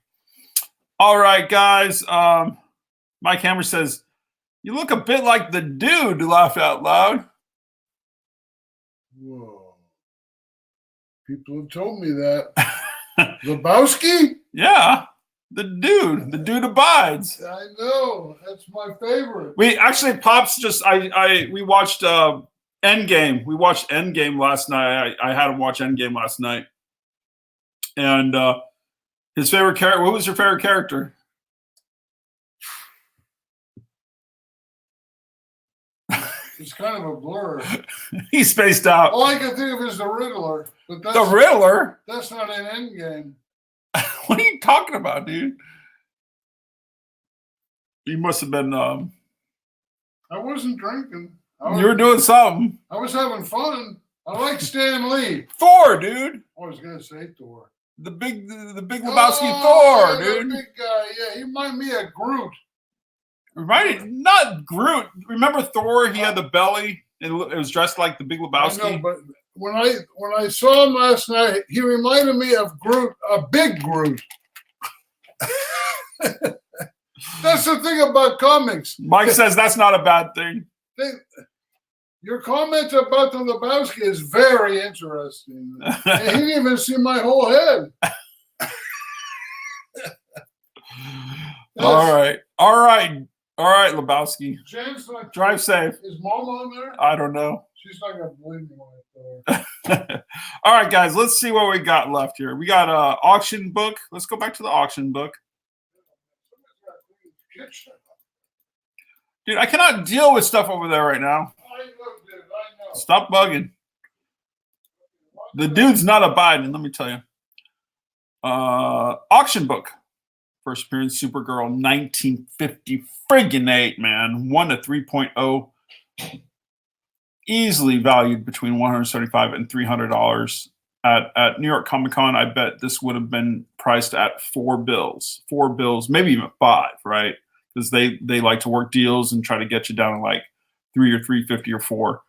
All right, guys. Mike Hammer says, you look a bit like the dude, laugh out loud. Whoa. People have told me that. Lebowski? Yeah. The dude abides. I know. That's my favorite. We actually, Pops just, we watched Endgame. We watched Endgame last night. I had him watch Endgame last night. And his favorite character, what was your favorite character? It's kind of a blur. He's spaced out. All I can think of is the Riddler. But that's, the Riddler? That's not an Endgame. What are you talking about, dude? You must have been. I wasn't drinking. You were doing something. I was having fun. I like Stan Lee. Thor, dude. I was gonna say Thor. The big Lebowski Thor, dude. The big guy. Yeah, he reminded me of Groot. Not Groot. Remember Thor? He had the belly. It was dressed like the Big Lebowski. I know, but when I saw him last night, he reminded me of Groot, a big Groot. That's the thing about comics. Mike says that's not a bad thing. Your comment about the Lebowski is very interesting. And he didn't even see my whole head. All right, Lebowski. Jen's like, Drive safe. Is Mom on there? I don't know. She's not gonna believe me when I tell her. All right, guys, let's see what we got left here. We got an auction book. Let's go back to the auction book. Dude, I cannot deal with stuff over there right now. I know. Stop bugging. The dude's not abiding, let me tell you. Auction book. First appearance, Supergirl, 1950 friggin' 8, man. 1 to 3.0. Easily valued between $175 and $300. At New York Comic Con, I bet this would have been priced at $4 bills. $4 bills, maybe even 5, right? Because they like to work deals and try to get you down to like 3 or 350 or 4.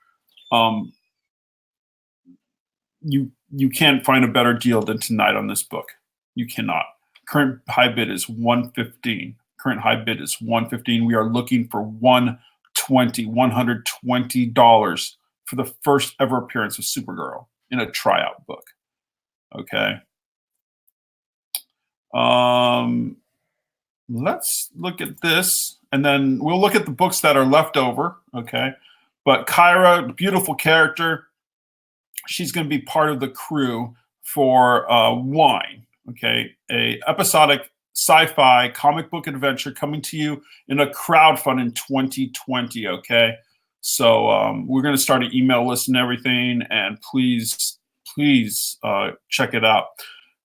You can't find a better deal than tonight on this book. You cannot. Current high bid is $115. Current high bid is $115. We are looking for $120 for the first ever appearance of Supergirl in a tryout book. Okay. Let's look at this, and then we'll look at the books that are left over. Okay. But Kyra, beautiful character. She's going to be part of the crew for Wine. Okay. A episodic sci-fi comic book adventure coming to you in a crowdfund in 2020. Okay. So we're going to start an email list and everything, and please check it out.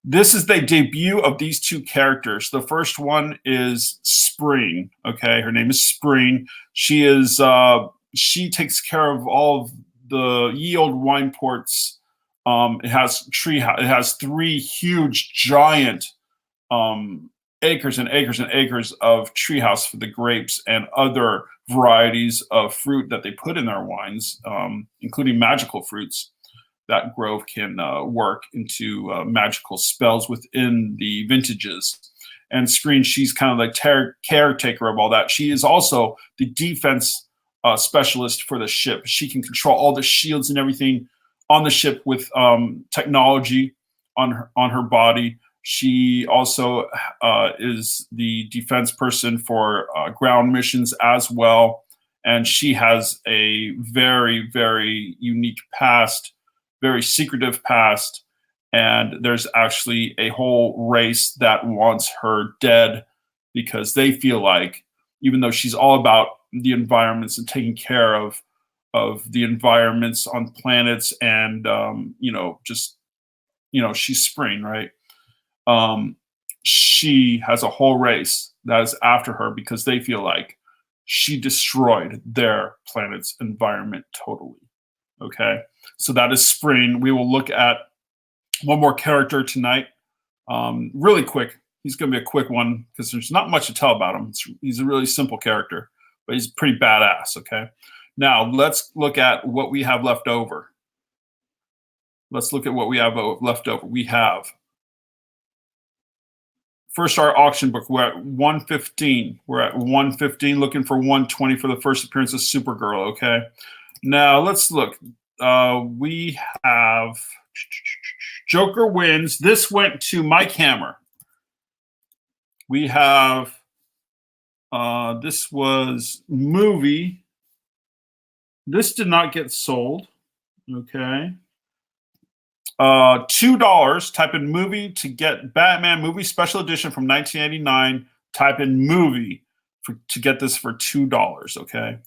This is the debut of these two characters. The first one is Spring. Okay, her name is Spring. She is she takes care of all of the ye old wine ports. It has it has 3 huge, giant acres and acres and acres of treehouse for the grapes and other varieties of fruit that they put in their wines, including magical fruits that Grove can work into magical spells within the vintages. And Screen, she's kind of like caretaker of all that. She is also the defense specialist for the ship. She can control all the shields and everything on the ship with technology on her body. She also is the defense person for ground missions as well. And she has a very, very unique past, very secretive past. And there's actually a whole race that wants her dead because they feel like, even though she's all about the environments and taking care of the environments on planets and, she's Spring, right? She has a whole race that is after her because they feel like she destroyed their planet's environment totally. Okay, so that is Spring. We will look at one more character tonight, really quick. He's going to be a quick one because there's not much to tell about him. He's a really simple character, but he's pretty badass. Okay, now let's look at what we have left over. Let's look at what we have left over. We have first our auction book. We're at 115. We're at 115, looking for 120 for the first appearance of Supergirl. Okay. Now let's look. We have Joker wins. This went to Mike Hammer. We have this was movie. This did not get sold. Okay. $2. Type in movie to get Batman movie special edition from 1989. Type in movie to get this for $2. Okay.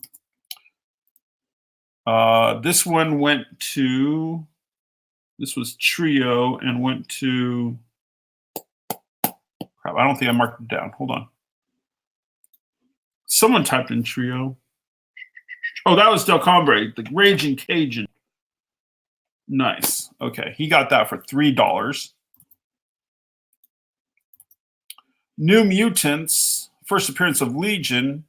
This one went to, this was Trio and went to, crap, I don't think I marked it down. Hold on. Someone typed in Trio. Oh, that was Del Combre, the Raging Cajun. Nice. Okay, he got that for $3. New Mutants, first appearance of Legion,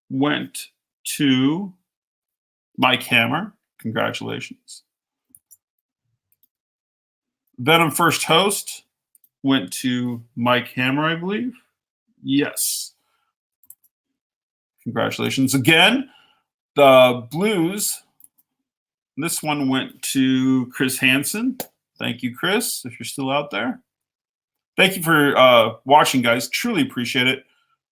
went to Mike Hammer. Congratulations. Venom first host went to Mike Hammer, I believe. Yes. Congratulations again. The blues. This one went to Chris Hansen. Thank you, Chris, if you're still out there. Thank you for watching, guys. Truly appreciate it.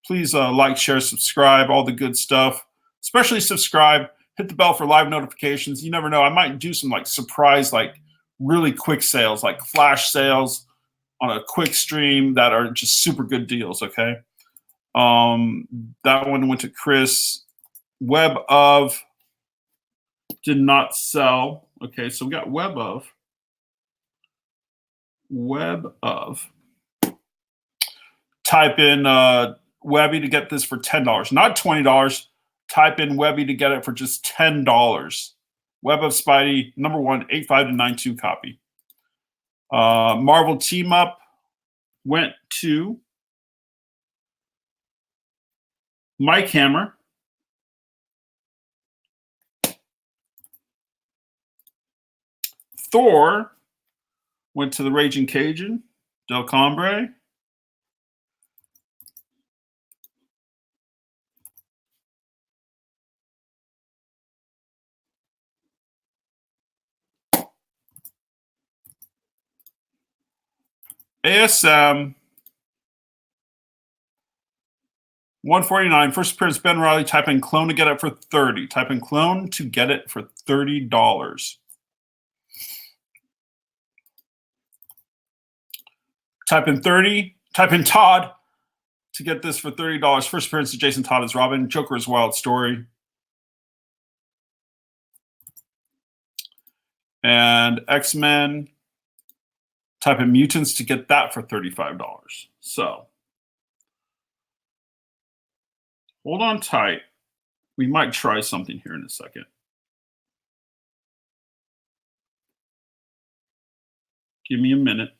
Please like, share, subscribe, all the good stuff. Especially subscribe. Hit the bell for live notifications. You never know. I might do some like surprise, like really quick sales, like flash sales on a quick stream that are just super good deals, okay? That one went to Chris. Web of did not sell. Okay, so we got Web of. Web of. Type in Webby to get this for $10, not $20. Type in Webby to get it for just $10. Web of Spidey, number 1, 85 to 92 copy. Marvel Team Up went to Mike Hammer. Thor went to the Raging Cajun, Del Combre. ASM 149. First appearance, Ben Riley. Type in clone to get it for $30. Type in clone to get it for $30. Type in 30. Type in Todd to get this for $30. First appearance to Jason Todd as Robin. Joker's Wild Story. And X-Men. Type in Mutants to get that for $35. So hold on tight. We might try something here in a second. Give me a minute.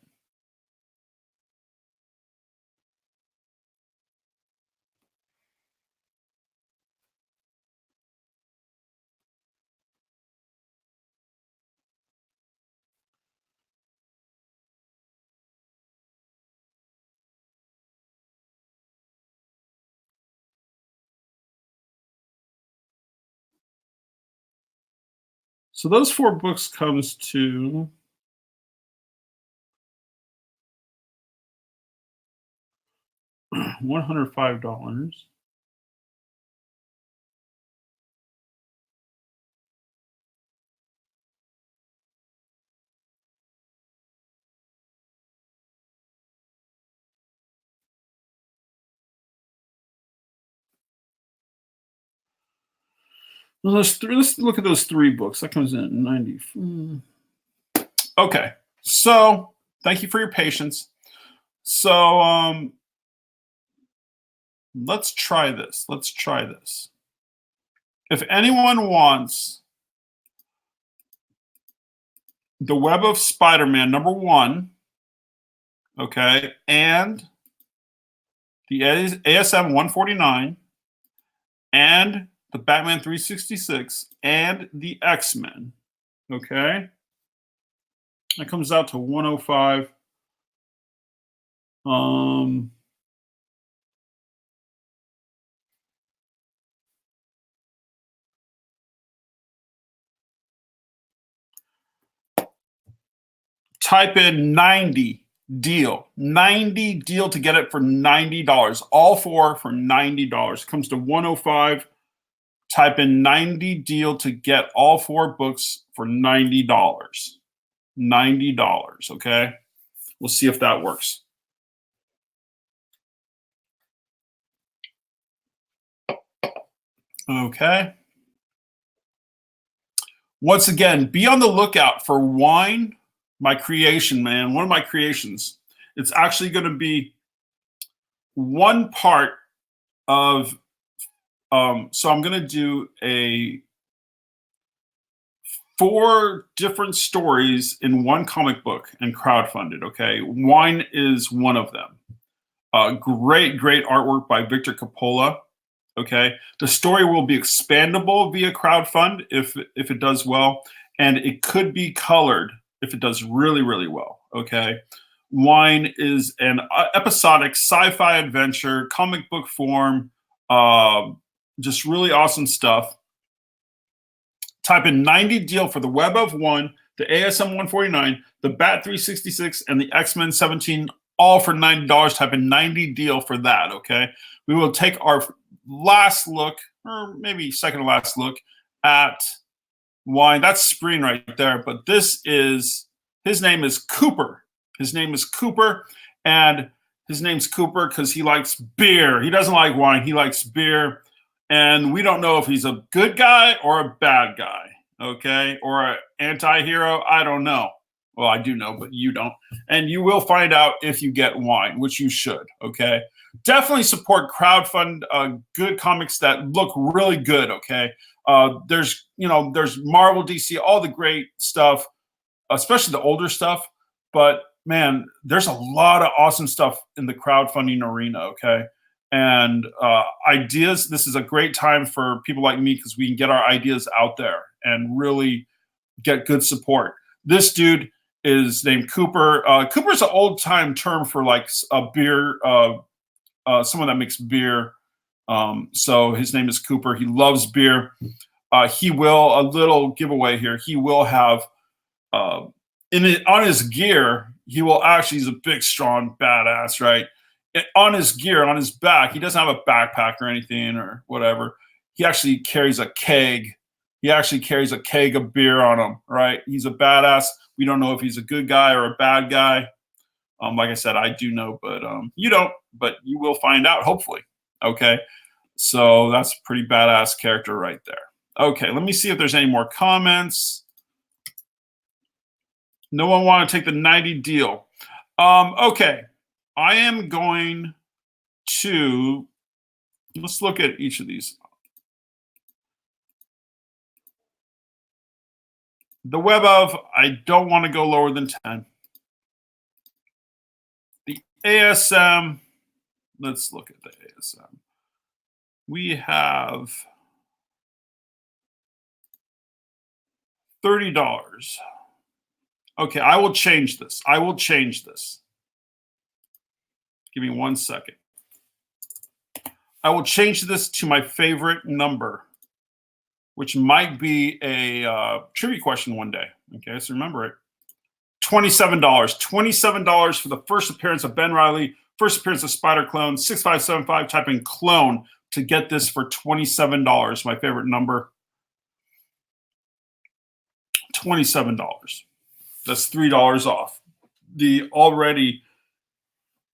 So those 4 books comes to $105. Well, let's look at those 3 books. That comes in at 90. Okay, so thank you for your patience. So let's try this. Let's try this. If anyone wants the Web of Spider-Man number 1, okay, and the ASM 149, and the Batman 366, and the X-Men, okay? That comes out to 105. Type in 90 deal. 90 deal to get it for $90. All 4 for $90. Comes to 105. Type in 90 deal to get all 4 books for $90. $90, okay? We'll see if that works. Okay. Once again, be on the lookout for Wine, my creation, man. One of my creations. It's actually going to be one part of so I'm going to do 4 different stories in one comic book and crowdfunded, okay? Wine is one of them. Great artwork by Victor Coppola, okay? The story will be expandable via crowdfund if it does well, and it could be colored if it does really well, okay? Wine is an episodic sci-fi adventure, comic book form, Just really awesome stuff. Type in 90 deal for the Web of One, the ASM 149, the Bat 366, and the X-Men 17, all for $90. Type in 90 deal for that, okay? We will take our last look, or maybe second to last look, at wine. That's Spreen right there, but this is, his name is Cooper. His name is Cooper, and his name's Cooper because he likes beer. He doesn't like wine. He likes beer. And we don't know if he's a good guy or a bad guy, okay? Or an anti-hero. I don't know. Well, I do know, but you don't. And you will find out if you get wine, which you should, okay? Definitely support crowdfund good comics that look really good, okay? There's Marvel, DC, all the great stuff, especially the older stuff. But, man, there's a lot of awesome stuff in the crowdfunding arena, okay? And ideas, this is a great time for people like me because we can get our ideas out there and really get good support. This dude is named Cooper. Cooper's an old-time term for like a beer, someone that makes beer. So his name is Cooper. He loves beer. He will, a little giveaway here, he will have, on his gear, he will actually, he's a big, strong, badass, right? On his gear, on his back, he doesn't have a backpack or anything or whatever. He actually carries a keg. He actually carries a keg of beer on him, right? He's a badass. We don't know if he's a good guy or a bad guy. Like I said, I do know, but you don't, but you will find out, hopefully. Okay. So that's a pretty badass character right there. Okay, let me see if there's any more comments. No one want to take the 90 deal. Okay. I am going to, let's look at each of these. The Web of, I don't want to go lower than 10. The ASM, let's look at the ASM. We have $30. Okay, I will change this. I will change this. Give me 1 second. I will change this to my favorite number, which might be a trivia question one day. Okay, so remember it. $27. $27 for the first appearance of Ben Reilly, first appearance of Spider Clone, 6575. Type in clone to get this for $27. My favorite number. $27. That's $3 off the already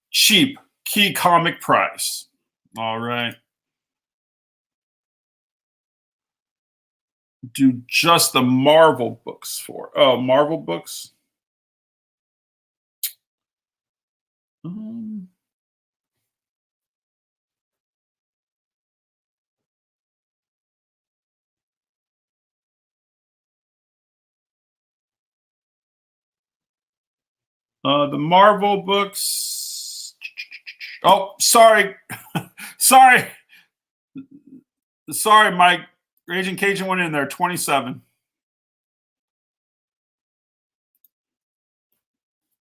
cheap key comic price. All right. Do just the Marvel books for. Oh, Marvel books. The Marvel books. Oh, sorry. Sorry. Sorry, Mike. Agent Cajun went in there. 27.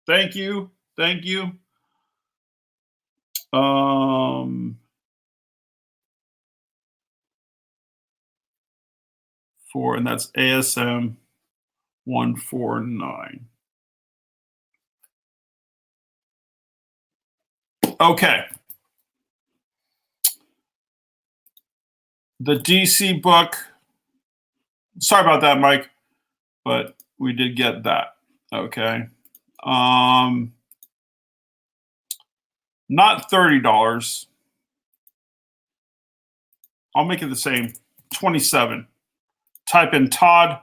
Thank you. Thank you. And that's ASM 149. Okay. The DC book. Sorry about that, Mike, but we did get that. Okay. Not $30. I'll make it the same. 27. Type in Todd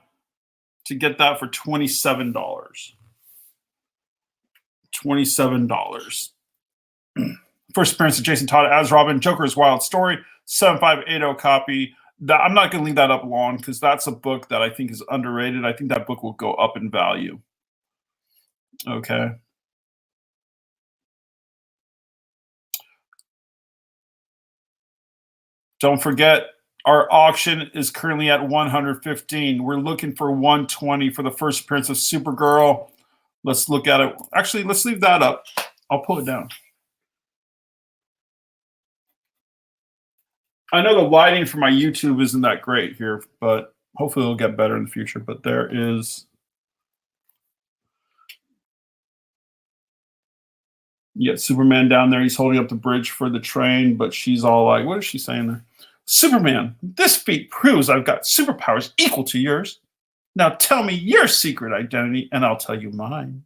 to get that for $27. $27. First appearance of Jason Todd as Robin, Joker's Wild Story, 7580 copy. I'm not going to leave that up long because that's a book that I think is underrated. I think that book will go up in value. Okay. Don't forget, our auction is currently at 115. We're looking for 120 for the first appearance of Supergirl. Let's look at it. Actually, let's leave that up. I'll pull it down. I know the lighting for my YouTube isn't that great here, but hopefully it'll get better in the future. But there is, you got Superman down there. He's holding up the bridge for the train, but she's all like, what is she saying there? Superman, this feat proves I've got superpowers equal to yours. Now tell me your secret identity, and I'll tell you mine.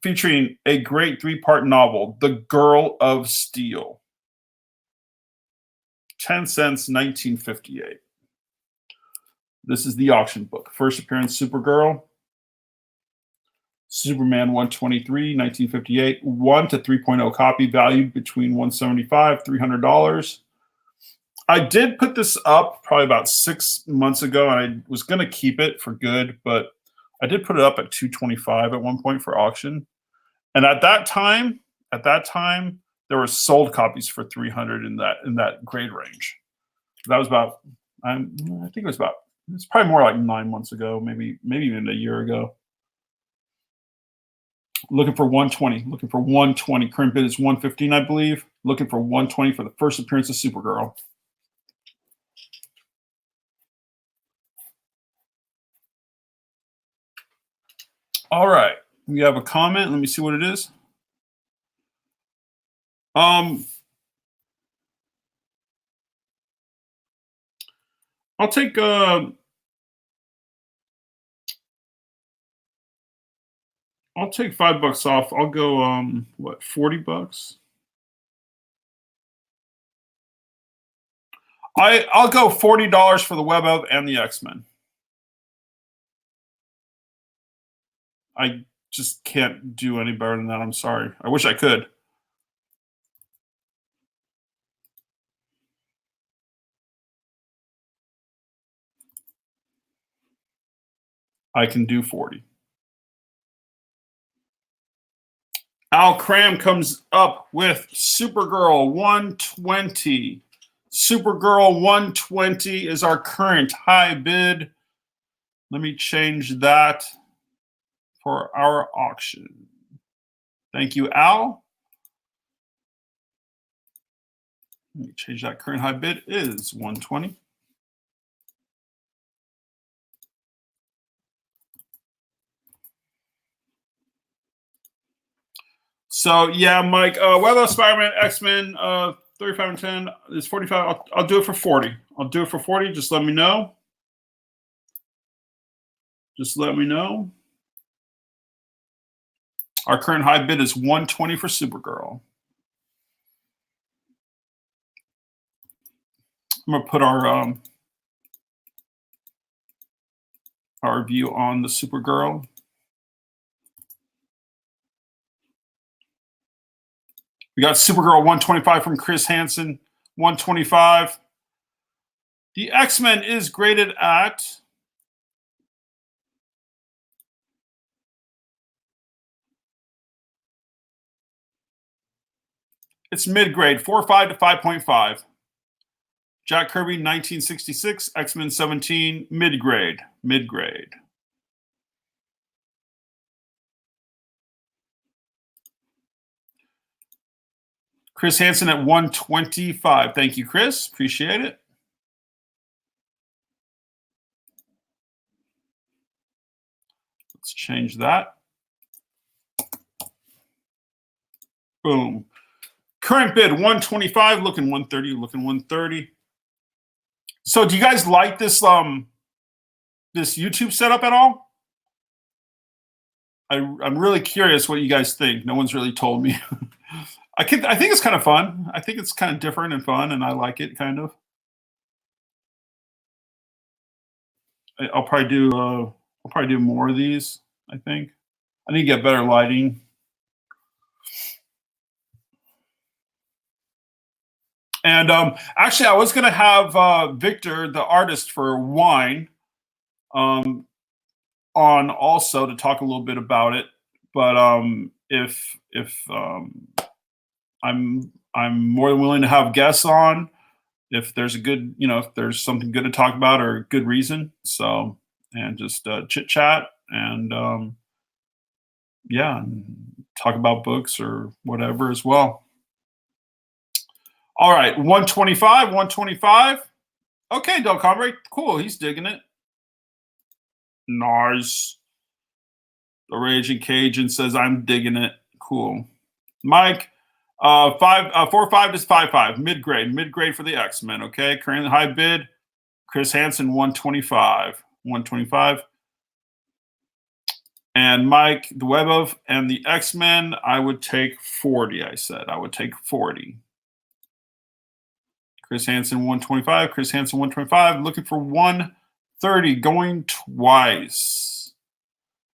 Featuring a great 3-part novel, The Girl of Steel. 10 cents, 1958. This is the auction book. First appearance, Supergirl. Superman 123, 1958. 1 to 3.0 copy, valued between $175, $300. I did put this up probably about 6 months ago, and I was going to keep it for good, but I did put it up at $225 at one point for auction. And at that time, there were sold copies for $300 in that grade range. That was about, I think it was about, it's probably more like 9 months ago, maybe even a year ago. Looking for 120. Looking for 120. Current bid is 115, I believe. Looking for 120 for the first appearance of Supergirl. All right. We have a comment. Let me see what it is. I'll take $5 off. I'll go what, $40? I'll go $40 for the Web of and the X-Men. I just can't do any better than that. I'm sorry. I wish I could. I can do 40. Al Cram comes up with Supergirl 120. Supergirl 120 is our current high bid. Let me change that for our auction. Thank you, Al. Let me change that. Current high bid is 120. So yeah, Mike, Web of Spider-Man, X-Men, 35 and 10 is 45. I'll do it for 40. I'll do it for 40. Just let me know. Just let me know. Our current high bid is 120 for Supergirl. I'm gonna put our view on the Supergirl. We got Supergirl 125 from Chris Hansen, 125. The X-Men is graded at it's mid-grade, 4.5 to 5.5. Jack Kirby, 1966, X-Men 17, mid-grade, mid-grade. Chris Hansen at 125. Thank you, Chris. Appreciate it. Let's change that. Boom. Current bid 125, looking 130, looking 130. So do you guys like this this YouTube setup at all? I'm really curious what you guys think. No one's really told me. I think it's kind of fun. I think it's kind of different and fun, and I like it kind of. I'll probably do more of these. I think I need to get better lighting. And actually, I was going to have Victor, the artist for Wine, on also to talk a little bit about it. But if I'm more than willing to have guests on if there's a good, if there's something good to talk about or a good reason. So, and just chit chat and yeah, and talk about books or whatever as well. All right, 125, 125. Okay, Del Combre, cool. He's digging it. Nice. The Raging Cajun says, I'm digging it. Cool. Mike, 4-5 is 5-5. Mid-grade for the X-Men. Okay. Current high bid. Chris Hansen, 125. 125. And Mike, the Web of and the X-Men, I would take 40. I said I would take 40. Chris Hansen, 125. Chris Hansen, 125. Looking for 130, going twice.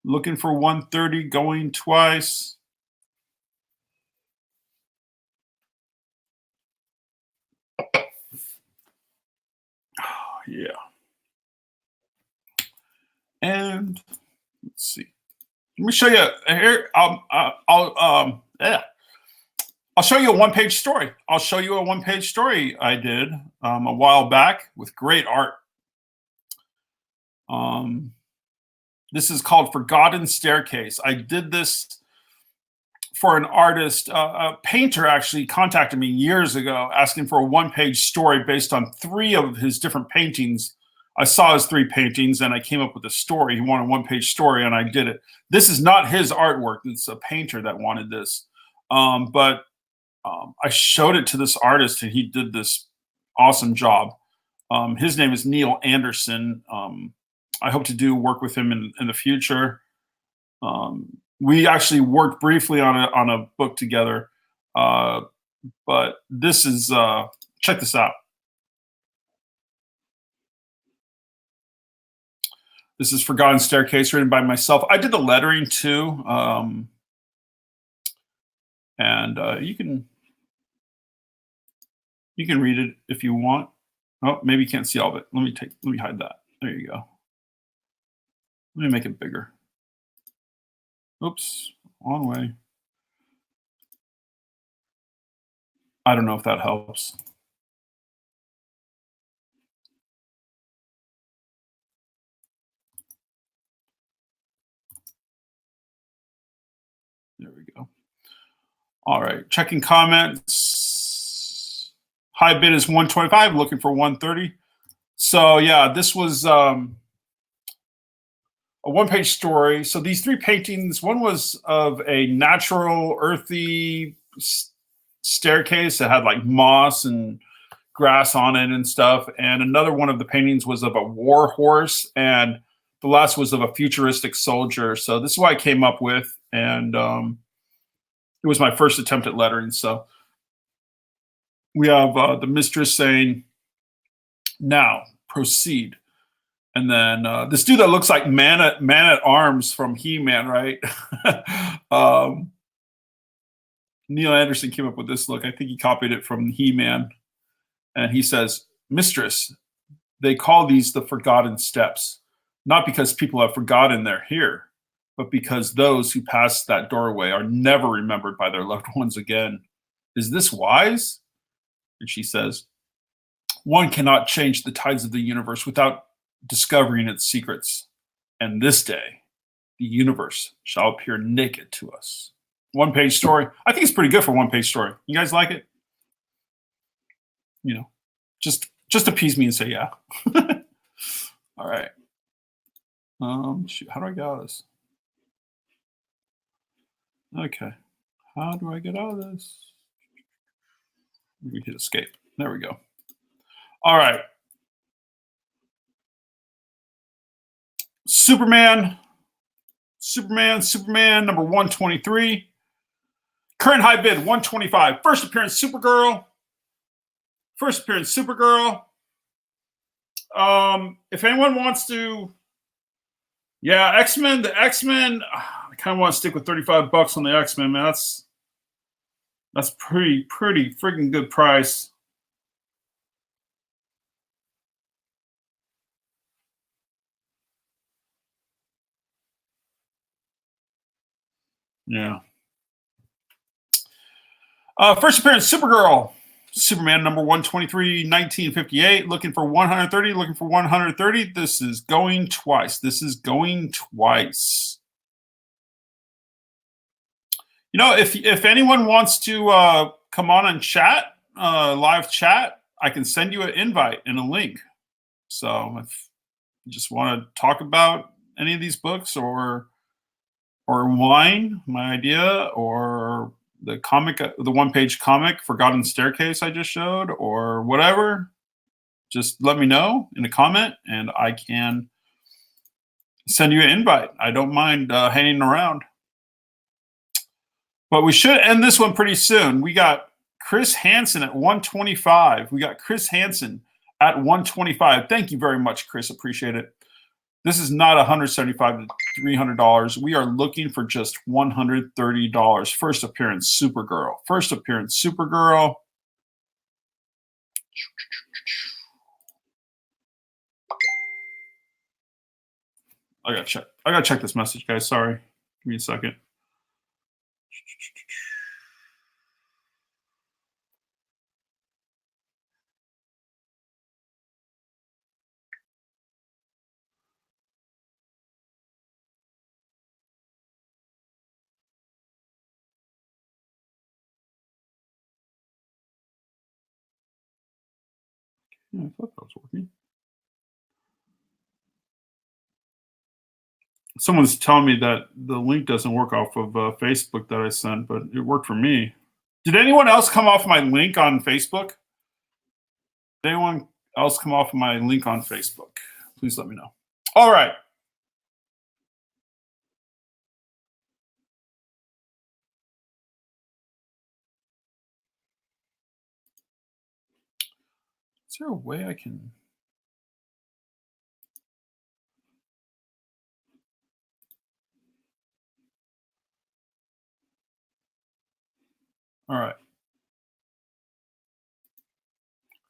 Looking for 130, going twice. Yeah. And let's see. Let me show you here. I'll show you a one-page story. I'll show you a one-page story I did a while back with great art. This is called Forgotten Staircase. I did this for an artist. A painter actually contacted me years ago asking for a one-page story based on 3 of his different paintings. I saw his 3 paintings and I came up with a story. He wanted a one-page story and I did it. This is not his artwork. It's a painter that wanted this. But I showed it to this artist and he did this awesome job. His name is Neil Anderson. I hope to do work with him in the future. We actually worked briefly on a book together. But this is, check this out. This is Forgotten Staircase, written by myself. I did the lettering too. And you can read it if you want. Oh, maybe you can't see all of it. Let me hide that. There you go. Let me make it bigger. Oops, wrong way. I don't know if that helps. There we go. All right, checking comments. High bid is 125, looking for 130. So yeah, this was a one-page story. So these 3 paintings, one was of a natural, earthy staircase that had like moss and grass on it and stuff. And another one of the paintings was of a war horse, and the last was of a futuristic soldier. So this is what I came up with, and it was my first attempt at lettering. So we have the mistress saying, "Now proceed." And then this dude that looks like Man at Arms from He-Man, right? Neil Anderson came up with this look. I think he copied it from He-Man. And he says, "Mistress, they call these the Forgotten Steps, not because people have forgotten they're here, but because those who pass that doorway are never remembered by their loved ones again. Is this wise?" And she says, "One cannot change the tides of the universe without discovering its secrets. And this day, the universe shall appear naked to us." One-page story. I think it's pretty good for one-page story. You guys like it? You know, just appease me and say yeah. All right. Shoot, how do I get out of this? Okay. How do I get out of this? We hit escape. There we go. All right. Superman, number 123. Current high bid, 125. First appearance, Supergirl. If anyone wants to, yeah, X-Men, the X-Men, I kind of want to stick with $35 on the X-Men, man. That's pretty freaking good price. Yeah. First appearance, Supergirl. Superman number 123, 1958. Looking for 130. This is going twice. You know, if anyone wants to come on and chat, live chat, I can send you an invite and a link. So if you just want to talk about any of these books or wine, my idea, or the comic, the one-page comic Forgotten Staircase I just showed, or whatever, just let me know in a comment and I can send you an invite. I don't mind hanging around. But we should end this one pretty soon. We got Chris Hansen at 125. We got Chris Hansen at 125. Thank you very much, Chris. Appreciate it. This is not $175 to $300. We are looking for just $130. First appearance, Supergirl. First appearance, Supergirl. I gotta check this message, guys. Sorry. Give me a second. Yeah, I thought that was working. Someone's telling me that the link doesn't work off of Facebook that I sent, but it worked for me. Did anyone else come off my link on Facebook? Did anyone else come off my link on Facebook? Please let me know. All right. Is there a way I can... All right.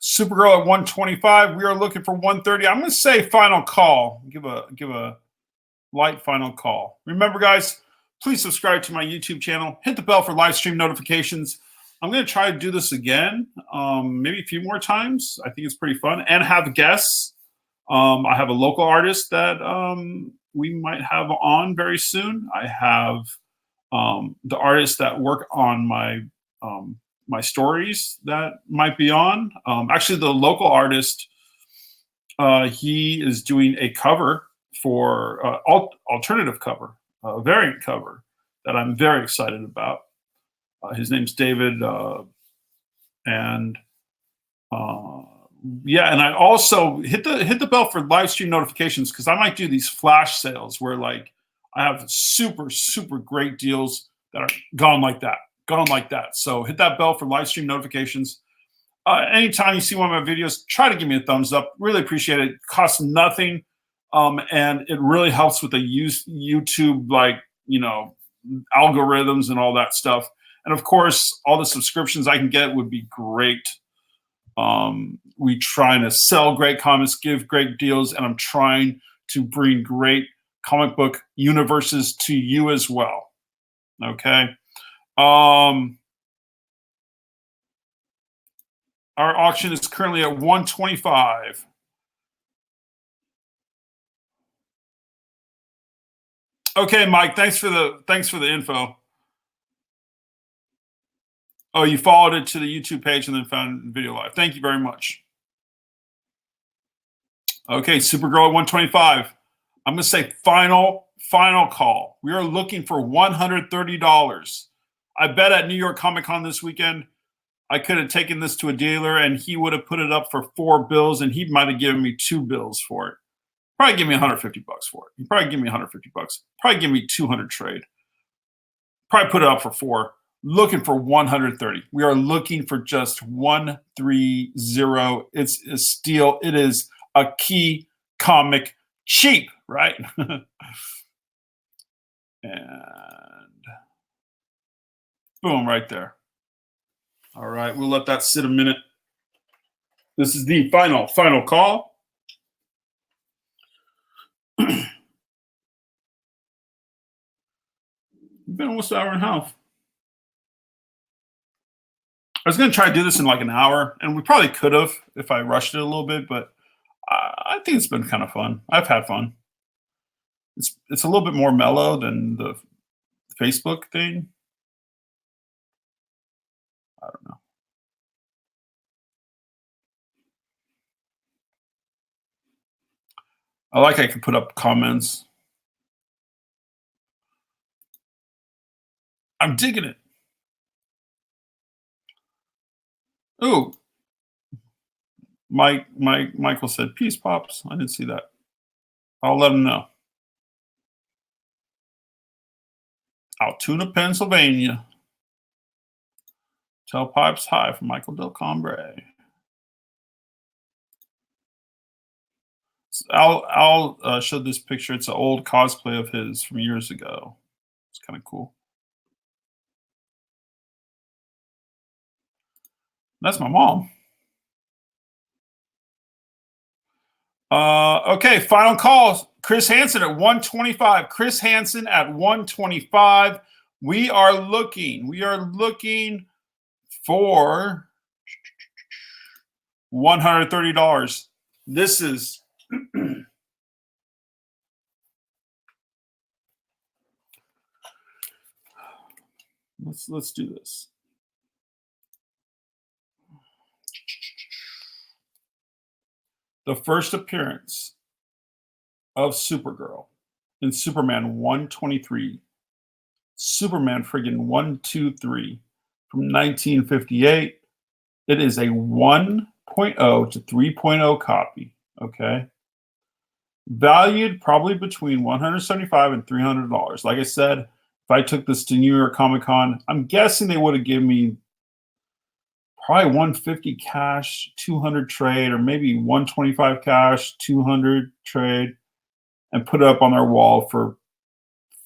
Supergirl at 125. We are looking for 130. I'm going to say final call. Give a light final call. Remember, guys, please subscribe to my YouTube channel. Hit the bell for live stream notifications. I'm going to try to do this again, maybe a few more times. I think it's pretty fun, and have guests. I have a local artist that we might have on very soon. I have the artists that work on my my stories that might be on. Actually, the local artist, he is doing a cover for alternative cover, a variant cover that I'm very excited about. His name's David, and yeah, and I also hit the bell for live stream notifications because I might do these flash sales where like I have super great deals that are gone like that. So hit that bell for live stream notifications. Anytime you see one of my videos, try to give me a thumbs up. Really appreciate it. It costs nothing, and it really helps with the YouTube, like, you know, algorithms and all that stuff. And of course, all the subscriptions I can get would be great. We trying to sell great comics, give great deals, and I'm trying to bring great comic book universes to you as well. Okay. Our auction is currently at 125. Okay, Mike, thanks for the info. Oh, you followed it to the YouTube page and then found video live. Thank you very much. Okay, Supergirl at 125. I'm going to say final call. We are looking for $130. I bet at New York Comic Con this weekend, I could have taken this to a dealer and he would have put it up for 4 bills and he might have given me 2 bills for it. Probably give me $150 for it. He'd probably give me $150. Probably give me 200 trade. Probably put it up for 4. Looking for 130. We are looking for just 130. It's a steal. It is a key comic cheap, right? And boom, right there. All right, we'll let that sit a minute. This is the final call. Been almost an hour and a half. I was going to try to do this in like an hour, and we probably could have if I rushed it a little bit, but I think it's been kind of fun. I've had fun. It's a little bit more mellow than the Facebook thing. I don't know. I can put up comments. I'm digging it. Ooh. Michael said, peace, Pops. I didn't see that. I'll let him know. Altoona, Pennsylvania. Tell Pipes hi from Michael Del Combre. Al showed this picture. It's an old cosplay of his from years ago. It's kind of cool. That's my mom. Okay, final call. Chris Hansen at 125. Chris Hansen at 125. We are looking for $130. This is let's do this. The first appearance of Supergirl in Superman 123. Superman friggin' 123 from 1958. It is a 1.0 to 3.0 copy. Okay. Valued probably between $175 and $300. Like I said, if I took this to New York Comic Con, I'm guessing they would have given me probably 150 cash, 200 trade, or maybe 125 cash, 200 trade, and put it up on their wall for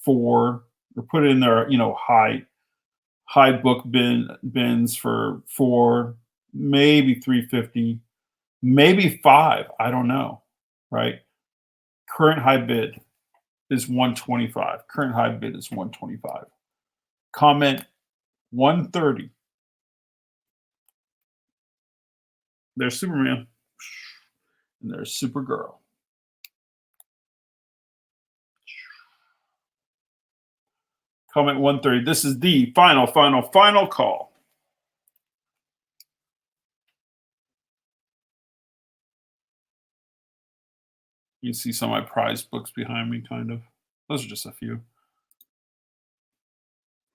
$4, or put it in their, high book bins for $4, maybe $350, maybe $5. I don't know. Right? Current high bid is $125. Current high bid is $125. Comment $130. There's Superman. And there's Supergirl. Comment 130. This is the final call. You can see some of my prized books behind me, kind of. Those are just a few.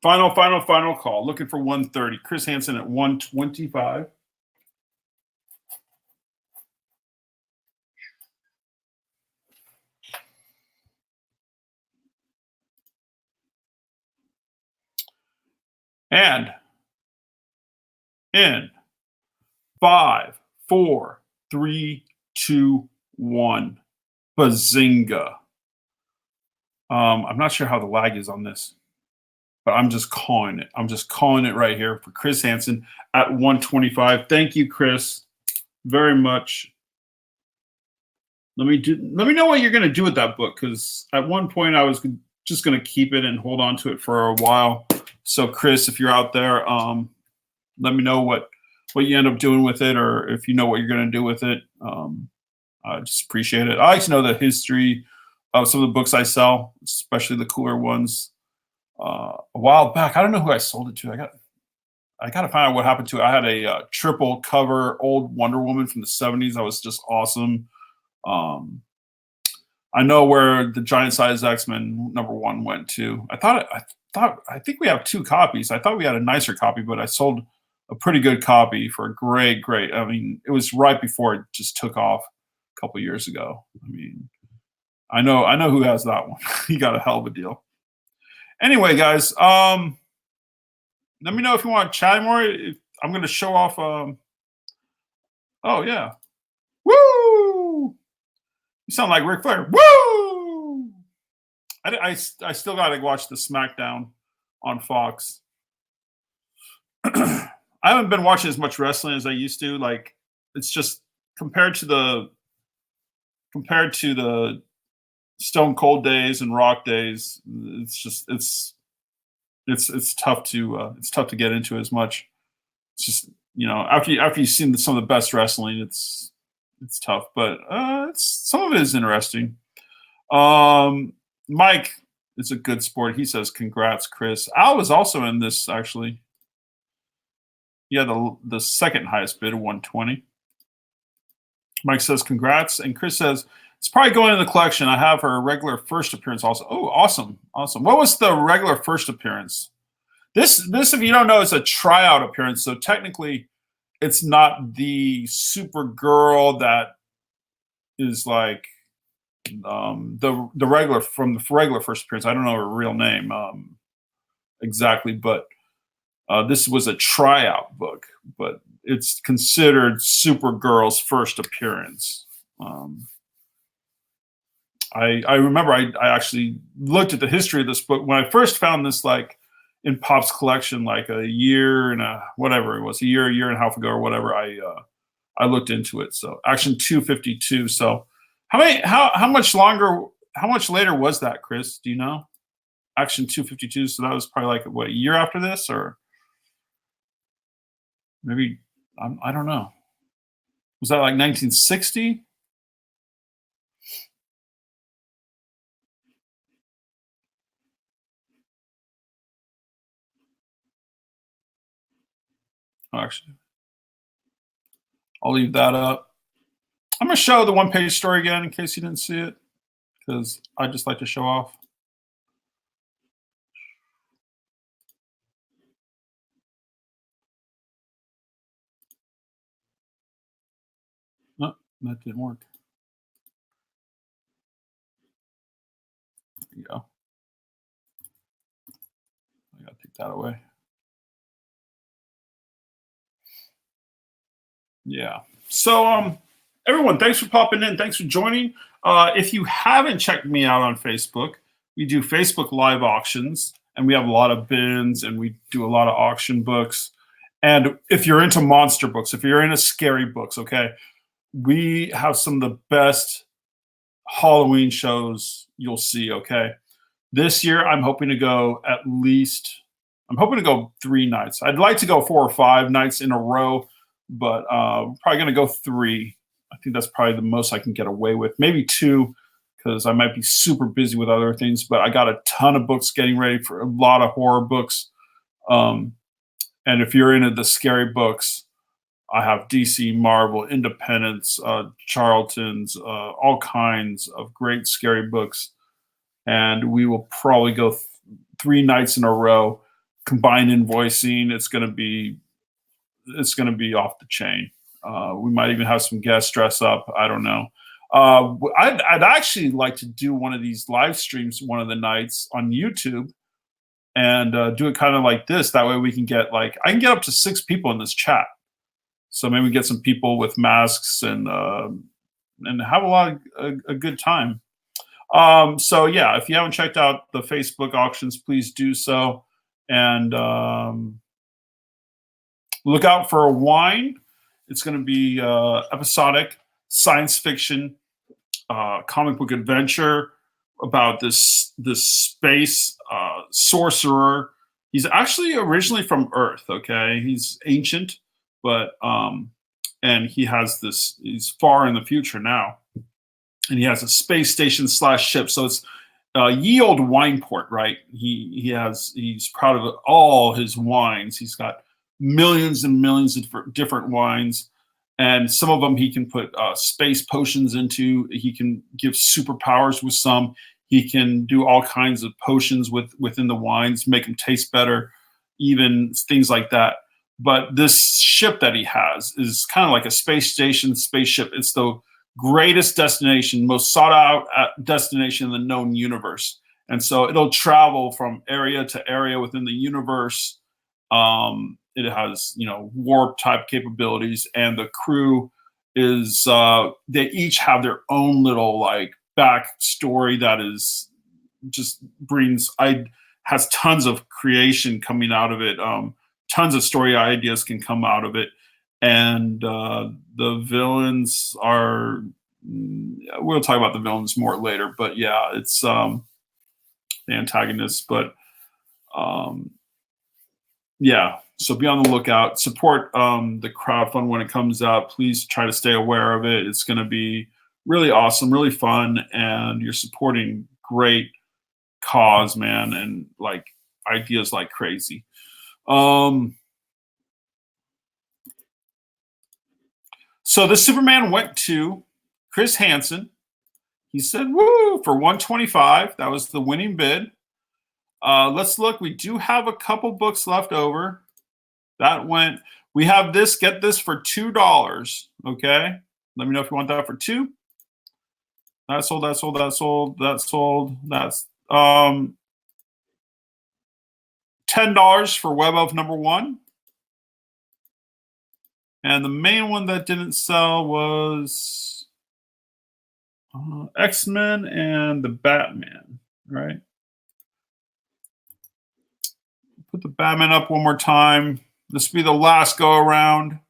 Final call. Looking for 130. Chris Hansen at 125. And in 5, 4, 3, 2, 1. Bazinga. I'm not sure how the lag is on this, but I'm just calling it. I'm just calling it right here for Chris Hansen at 125. Thank you, Chris, very much. Let me know what you're going to do with that book, because at one point I was just going to keep it and hold on to it for a while. So, Chris, if you're out there, let me know what you end up doing with it, or if you know what you're going to do with it. I just appreciate it. I like to know the history of some of the books I sell, especially the cooler ones. A while back, I don't know who I sold it to. I got to find out what happened to it. I had a triple cover old Wonder Woman from the 70s. That was just awesome. I know where the Giant Size X-Men #1 went to. I think we have 2 copies. I thought we had a nicer copy, but I sold a pretty good copy for a great. I mean, it was right before it just took off a couple years ago. I mean, I know who has that one. He got a hell of a deal. Anyway, guys, let me know if you want to chat more. I'm going to show off. Oh yeah, woo! You sound like Ric Flair. Woo! I still got to watch the SmackDown on Fox. I haven't been watching as much wrestling as I used to. Like, it's just compared to the Stone Cold days and Rock days, it's tough to get into as much. It's just, after you've seen some of the best wrestling, it's tough, but some of it is interesting. Mike, it's a good sport. He says, "Congrats, Chris." Al was also in this, actually. He had the second highest bid of 120. Mike says, "Congrats," and Chris says, It's probably going in the collection. I have her regular first appearance also. Oh, awesome, awesome. What was the regular first appearance? This, if you don't know, is a tryout appearance. So technically, it's not the Supergirl that is like the regular from the regular first appearance. I don't know her real name exactly, but this was a tryout book, but it's considered Supergirl's first appearance. I remember I actually looked at the history of this book when I first found this, like in Pop's collection, like a year and a whatever it was, a year and a half ago or whatever. I looked into it. So Action 252. So how much longer, how much later was that, Chris? Do you know? Action 252. So that was probably like what, a year after this, or maybe I don't know. Was that like 1960? Oh, actually, I'll leave that up. I'm gonna show the one page story again in case you didn't see it, because I just like to show off. No, that didn't work. There you go. I gotta take that away. Yeah. So everyone, thanks for popping in. Thanks for joining. If you haven't checked me out on Facebook, we do Facebook live auctions, and we have a lot of bins, and we do a lot of auction books. And if you're into monster books, if you're into scary books, okay, we have some of the best Halloween shows you'll see. Okay, this year I'm hoping to go at least. I'm hoping to go 3 nights. I'd like to go 4 or 5 nights in a row, but probably going to go 3. I think that's probably the most I can get away with. Maybe 2, because I might be super busy with other things. But I got a ton of books getting ready for a lot of horror books. And if you're into the scary books, I have DC, Marvel, Independence, Charlton's, all kinds of great scary books. And we will probably go 3 nights in a row, combined invoicing. It's going to be off the chain. We might even have some guests dress up. I don't know. I'd actually like to do one of these live streams one of the nights on YouTube, and do it kind of like this. That way we can get I can get up to 6 people in this chat. So maybe get some people with masks and have a good time. So yeah, if you haven't checked out the Facebook auctions, please do so. And look out for a wine. It's going to be episodic science fiction, comic book adventure about this space sorcerer. He's actually originally from Earth. Okay, he's ancient, but and he has this. He's far in the future now, and he has a space station / ship. So it's ye old wine port, right? He's proud of all his wines. He's got millions and millions of different wines, and some of them he can put space potions into. He can give superpowers with some. He can do all kinds of potions within the wines, make them taste better, even things like that. But this ship that he has is kind of like a space station spaceship. It's the greatest destination, most sought out destination in the known universe. And so it'll travel from area to area within the universe. It has, warp type capabilities, and the crew is, they each have their own little backstory that is just has tons of creation coming out of it. Tons of story ideas can come out of it. And the villains are, we'll talk about the villains more later, but yeah, it's the antagonists. But yeah, so be on the lookout. Support the crowdfund when it comes out. Please try to stay aware of it. It's going to be really awesome, really fun, and you're supporting great cause, man, and ideas like crazy. So the Superman went to Chris Hansen, He said, woo, for 125. That was the winning bid. Let's look. We do have a couple books left over. That went. We have this. Get this for $2. Okay. Let me know if you want that for $2. That sold. That sold. That sold. That sold. That's $10 for Web of #1. And the main one that didn't sell was X-Men and the Batman, right? Put the Batman up one more time. This will be the last go around.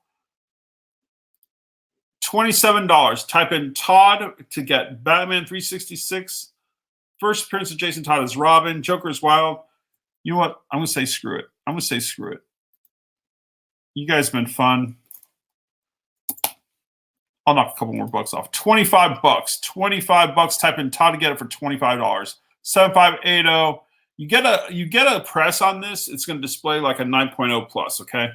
$27. Type in Todd to get Batman 366. First appearance of Jason Todd as Robin. Joker is Wild. You know what? I'm going to say screw it. I'm going to say screw it. You guys have been fun. I'll knock a couple more bucks off. $25. $25. Type in Todd to get it for $25. 7580. You get a press on this. It's going to display like a 9.0 plus. Okay.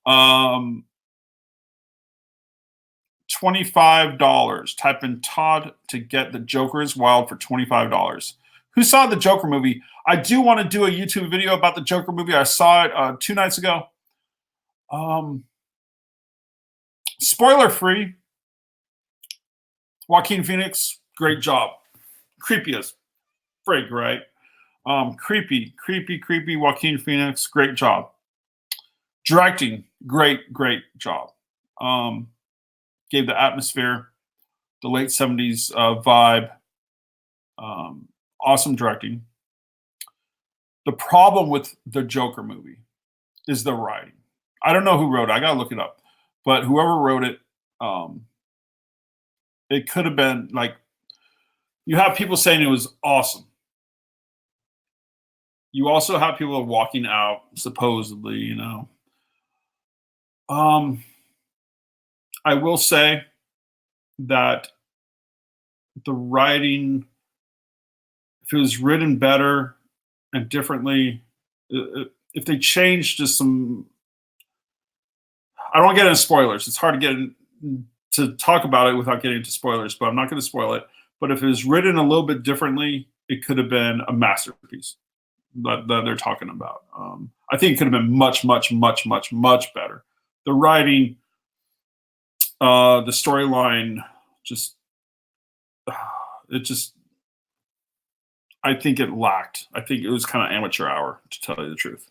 $25. Type in Todd to get The Joker is Wild for $25. Who saw the Joker movie? I do want to do a YouTube video about the Joker movie. I saw it 2 nights ago. Spoiler free. Joaquin Phoenix, great job. Creepy as frig, right? Creepy Joaquin Phoenix, great job. Directing, great job. Gave the atmosphere, the late 70s vibe. Awesome directing. The problem with the Joker movie is the writing. I don't know who wrote it. I got to look it up. But whoever wrote it, it could have been like, you have people saying it was awesome. You also have people walking out, supposedly, you know. I will say that the writing, if it was written better and differently, if they changed just some, I don't want to get into spoilers. It's hard to get to talk about it without getting into spoilers, but I'm not going to spoil it. But if it was written a little bit differently, it could have been a masterpiece that they're talking about. I think it could have been much better. The writing, the storyline, I think it lacked. I think it was kind of amateur hour, to tell you the truth.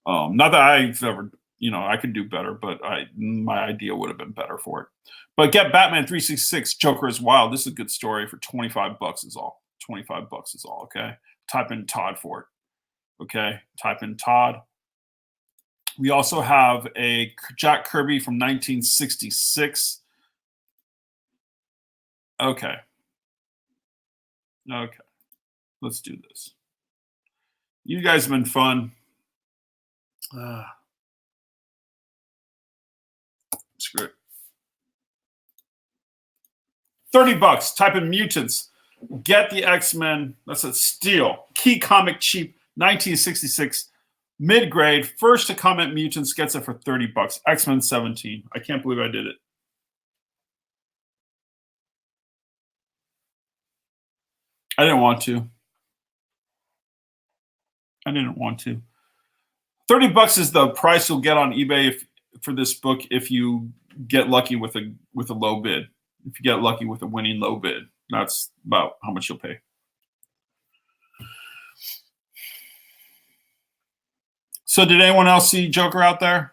Not that I've ever, I could do better, but my idea would have been better for it. But get Batman 366, Joker is Wild. This is a good story for $25 is all. $25 is all, okay? Type in Todd for it, okay? Type in Todd. We also have a Jack Kirby from 1966. Okay. Let's do this. You guys have been fun. Screw it. $30. Type in Mutants. Get the X-Men. That's a steal. Key Comic Cheap, 1966. Mid-grade. First to comment Mutants gets it for $30. X-Men 17. I can't believe I did it. I didn't want to. $30 is the price you'll get on eBay for this book if you get lucky with a low bid. If you get lucky with a winning low bid, that's about how much you'll pay. So did anyone else see Joker out there?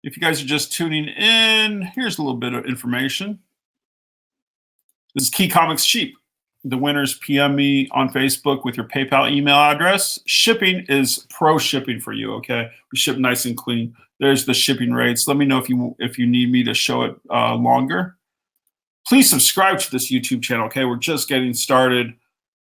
If you guys are just tuning in, here's a little bit of information. This is Key Comics Cheap. The winners PM me on Facebook with your PayPal email address. Shipping is pro shipping for you, okay? We ship nice and clean. There's the shipping rates. Let me know if you need me to show it longer. Please subscribe to this YouTube channel, okay? We're just getting started.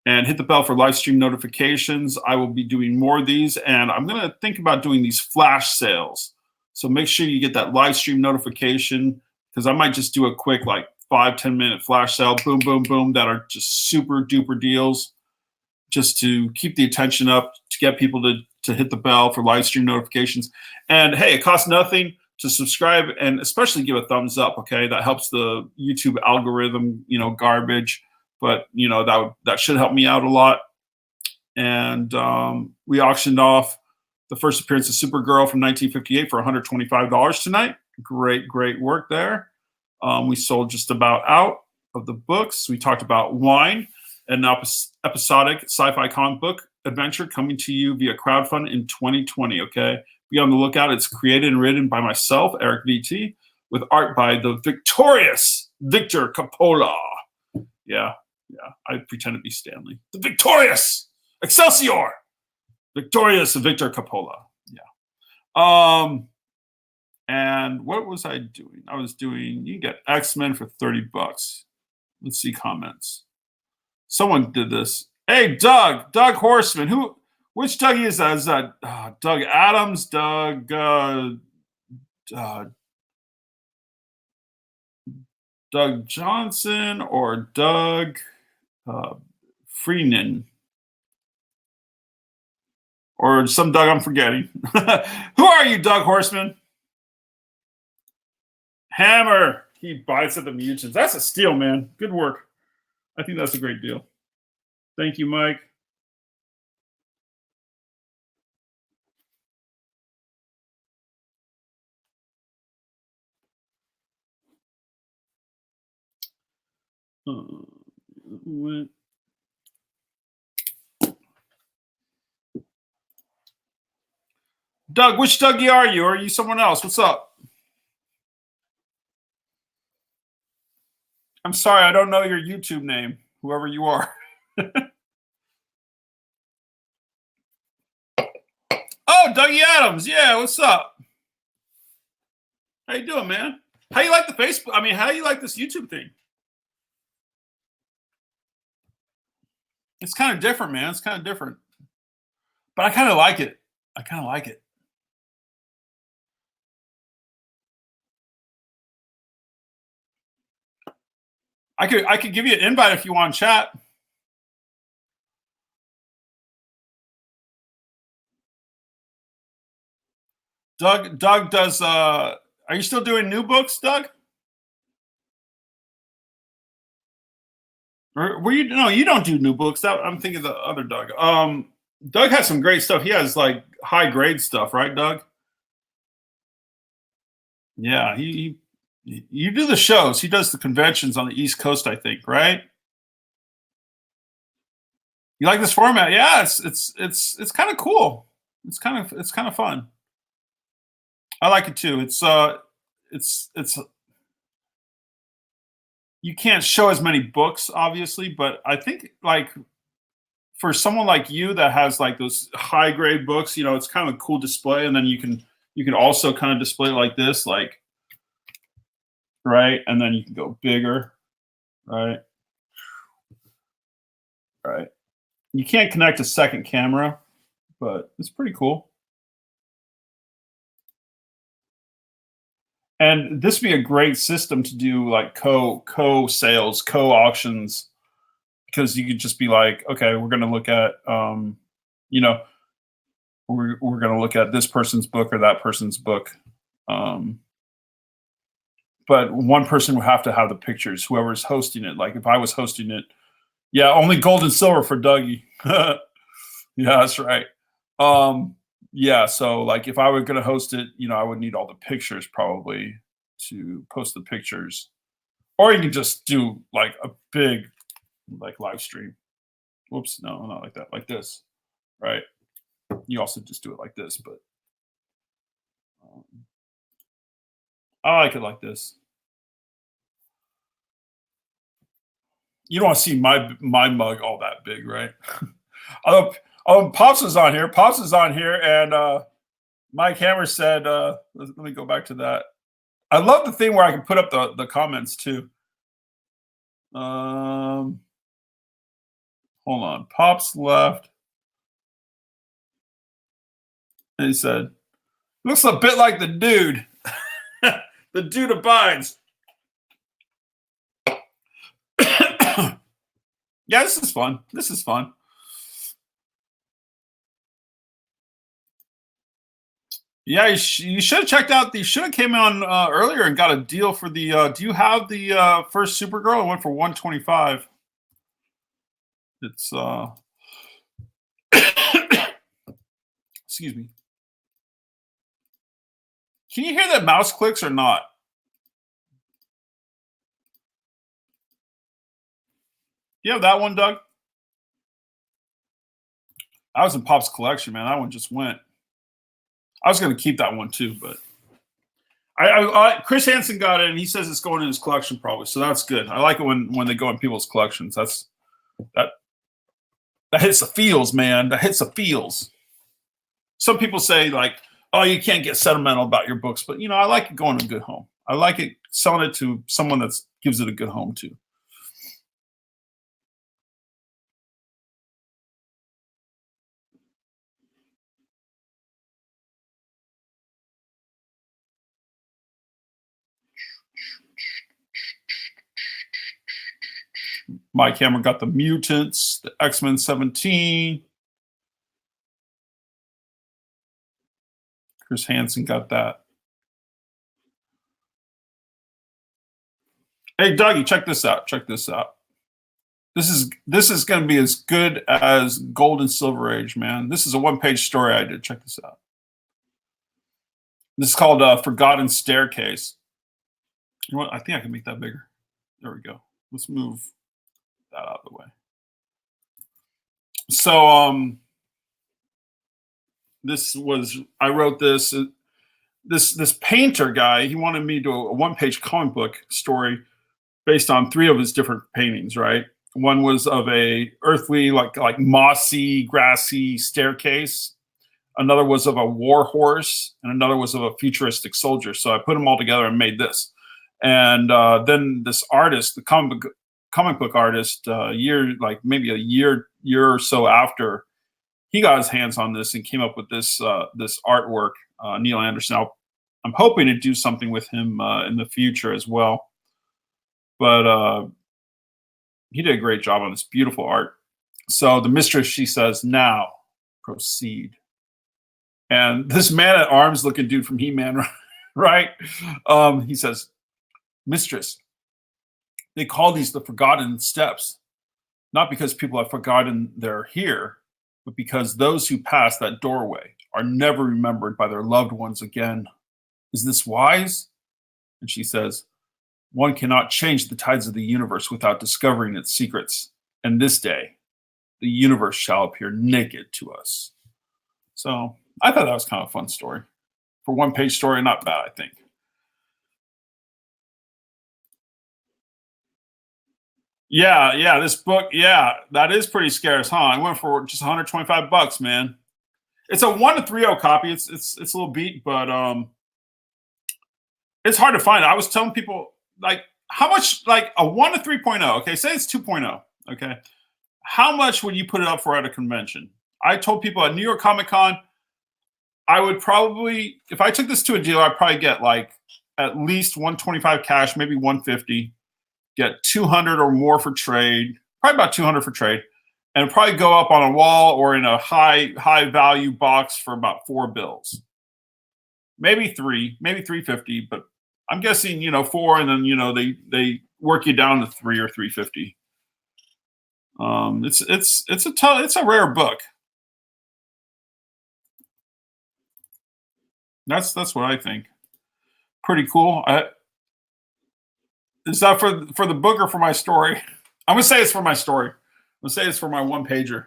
And hit the bell for live stream notifications. I will be doing more of these, and I'm going to think about doing these flash sales. So make sure you get that live stream notification because I might just do a quick like 5-10 minute flash sale, boom, boom, boom, that are just super duper deals, just to keep the attention up, to get people to hit the bell for live stream notifications. And hey, it costs nothing to subscribe, and especially give a thumbs up. Okay, that helps the YouTube algorithm, garbage, but that should help me out a lot. And we auctioned off the first appearance of Supergirl from 1958 for $125 tonight. Great work there. We sold just about out of the books. We talked about Wine, an episodic sci-fi comic book adventure coming to you via crowdfund in 2020. Okay, be on the lookout. It's created and written by myself, Eric VT, with art by the victorious Victor Coppola. Yeah, I pretend to be Stanley. The victorious Excelsior, victorious Victor Coppola. Yeah. And what was I doing? I was doing. You can get X-Men for $30. Let's see comments. Someone did this. Hey, Doug Horseman. Which Dougie is that? Is that Doug Adams, Doug Johnson, or Doug Freenan? Or some Doug I'm forgetting. Who are you, Doug Horseman? Hammer. He bites at the Mutants. That's a steal, man. Good work. I think that's a great deal. Thank you, Mike. Doug, which Dougie are you? Or are you someone else? What's up? I'm sorry, I don't know your YouTube name, whoever you are. Oh, Dougie Adams. Yeah, what's up? How you doing, man? How you like the Facebook? I mean, how you like this YouTube thing? It's kind of different, man. It's kind of different. But I kind of like it. I could give you an invite if you want to chat. Doug does are you still doing new books, Doug? Or were you no, you don't do new books. I'm thinking of the other Doug. Doug has some great stuff. He has like high grade stuff, right, Doug? Yeah, you do the shows. He does the conventions on the East Coast, I think, right? You like this format? Yeah, it's kind of cool. It's kind of fun. I like it too. It's you can't show as many books, obviously, but I think like for someone like you that has like those high grade books, it's kind of a cool display, and then you can also kind of display it like this, like right, and then you can go bigger, right. You can't connect a second camera, but it's pretty cool. And this would be a great system to do like co sales, co auctions, because you could just be like, okay, we're going to look at, we're going to look at this person's book or that person's book. But one person would have to have the pictures, whoever's hosting it. Like if I was hosting it, yeah, only gold and silver for Dougie. Yeah, that's right. Yeah, so like if I were going to host it, I would need all the pictures probably to post the pictures. Or you can just do like a big like live stream. Whoops, no, not like that. Like this, right? You also just do it like this, but I like it like this. You don't want to see my mug all that big, right? Pops is on here. And Mike Hammer said, let me go back to that. I love the thing where I can put up the comments too. Hold on. Pops left. And he said, looks a bit like the dude. The dude abides. Yeah, this is fun. This is fun. Yeah, you should have checked out. You should have came on earlier and got a deal for the. Do you have the first Supergirl? It went for 125. It's excuse me. Can you hear that mouse clicks or not? You have that one, Doug? I was in Pop's collection, man. That one just went. I was going to keep that one too, but Chris Hansen got it, and he says it's going in his collection probably, so that's good. I like it when they go in people's collections. That hits the feels, man. That hits the feels. Some people say like, oh, you can't get sentimental about your books, but I like it going to a good home. I like it selling it to someone that gives it a good home too. Mike Hammer got the Mutants, the X-Men 17. Chris Hansen got that. Hey, Dougie, check this out. Check this out. This is going to be as good as Gold and Silver Age, man. This is a one-page story I did. Check this out. This is called Forgotten Staircase. You know what? I think I can make that bigger. There we go. Let's move that out of the way. So I wrote this painter guy, he wanted me to do a one-page comic book story based on 3 of his different paintings, right? One was of a earthly, like mossy, grassy staircase. Another was of a war horse, and another was of a futuristic soldier. So I put them all together and made this. And then this artist, the comic book artist, maybe a year or so after, he got his hands on this and came up with this artwork. Neil Anderson. I'm hoping to do something with him in the future as well. But he did a great job on this beautiful art. So the mistress, she says, now proceed. And this man at arms looking dude from He-Man, right? He says, mistress, they call these the forgotten steps, not because people have forgotten they're here, but because those who pass that doorway are never remembered by their loved ones again. Is this wise? And she says, one cannot change the tides of the universe without discovering its secrets. And this day, the universe shall appear naked to us. So I thought that was kind of a fun story. For one-page story, not bad, I think. Yeah, this book, that is pretty scarce, huh? I went for just $125, man. It's a 1-3.0 copy. It's a little beat, but it's hard to find. I was telling people, like, how much, like a 1 to 3.0, okay, say it's 2.0, okay, how much would you put it up for at a convention? I told people at New York Comic Con, I would probably, if I took this to a dealer, I'd probably get like at least 125 cash, maybe 150, get 200 or more for trade, probably about 200 for trade, and probably go up on a wall or in a high value box for about 4 bills. Maybe 3, maybe 350, but I'm guessing, 4, and then, they work you down to 3 or 350. It's a rare book. That's what I think. Pretty cool. Is that for the book or for my story? I'm gonna say it's for my story. I'm gonna say it's for my one pager.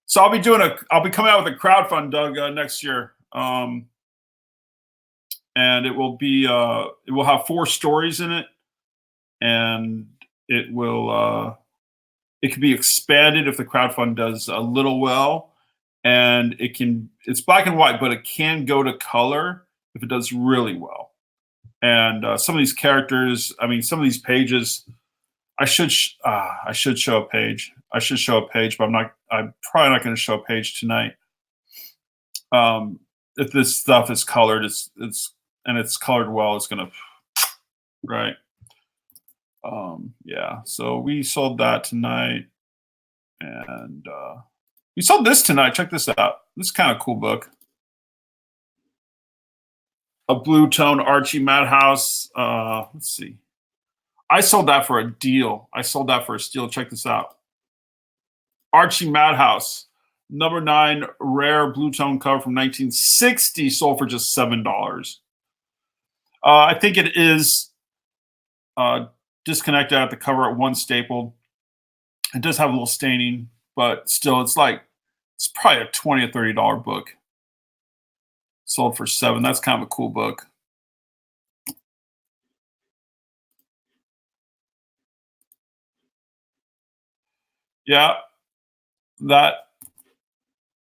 So I'll be coming out with a crowdfund, Doug, next year. And it will have 4 stories in it, and it can be expanded if the crowdfund does a little well, and it's black and white, but it can go to color if it does really well. And some of these characters, some of these pages, I should show a page. I should show a page, but I'm probably not going to show a page tonight. If this stuff is colored, it's colored well, it's gonna, right. Yeah, so we sold that tonight. And we sold this tonight. Check this out. This is kind of cool book. A blue tone Archie Madhouse. Let's see. I sold that for a deal. I sold that for a steal. Check this out. Archie Madhouse, number 9, rare blue tone cover from 1960, sold for just $7. I think it is disconnected at the cover at one stapled. It does have a little staining, but still, it's probably a $20 or $30 book. Sold for $7. That's kind of a cool book. Yeah, that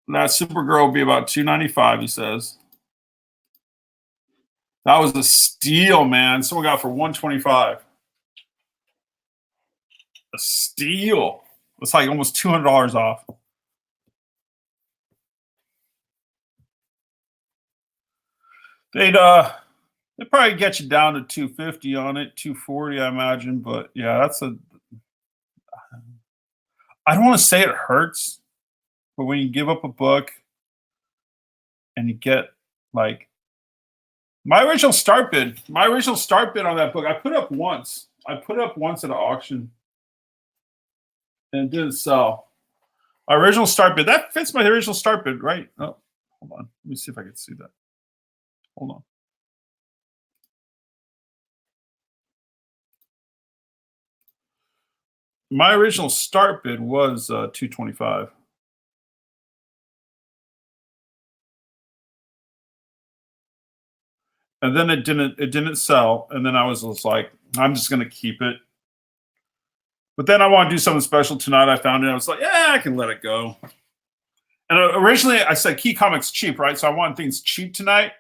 Supergirl will be about $2.95. He says that was a steal, man. Someone got it for $125. A steal. It's like almost $200 off. They'd probably get you down to $250 on it, $240, I imagine. But yeah, I don't want to say it hurts, but when you give up a book and you get like my original start bid on that book, I put up once at an auction and it didn't sell. My original start bid, that fits my original start bid, right? Oh, hold on. Let me see if I can see that. Hold on. My original start bid was $225. And then it didn't sell. And then I was just like, I'm just gonna keep it. But then I want to do something special tonight. I found it. I was like, yeah, I can let it go. And originally I said Key Comics cheap, right? So I wanted things cheap tonight.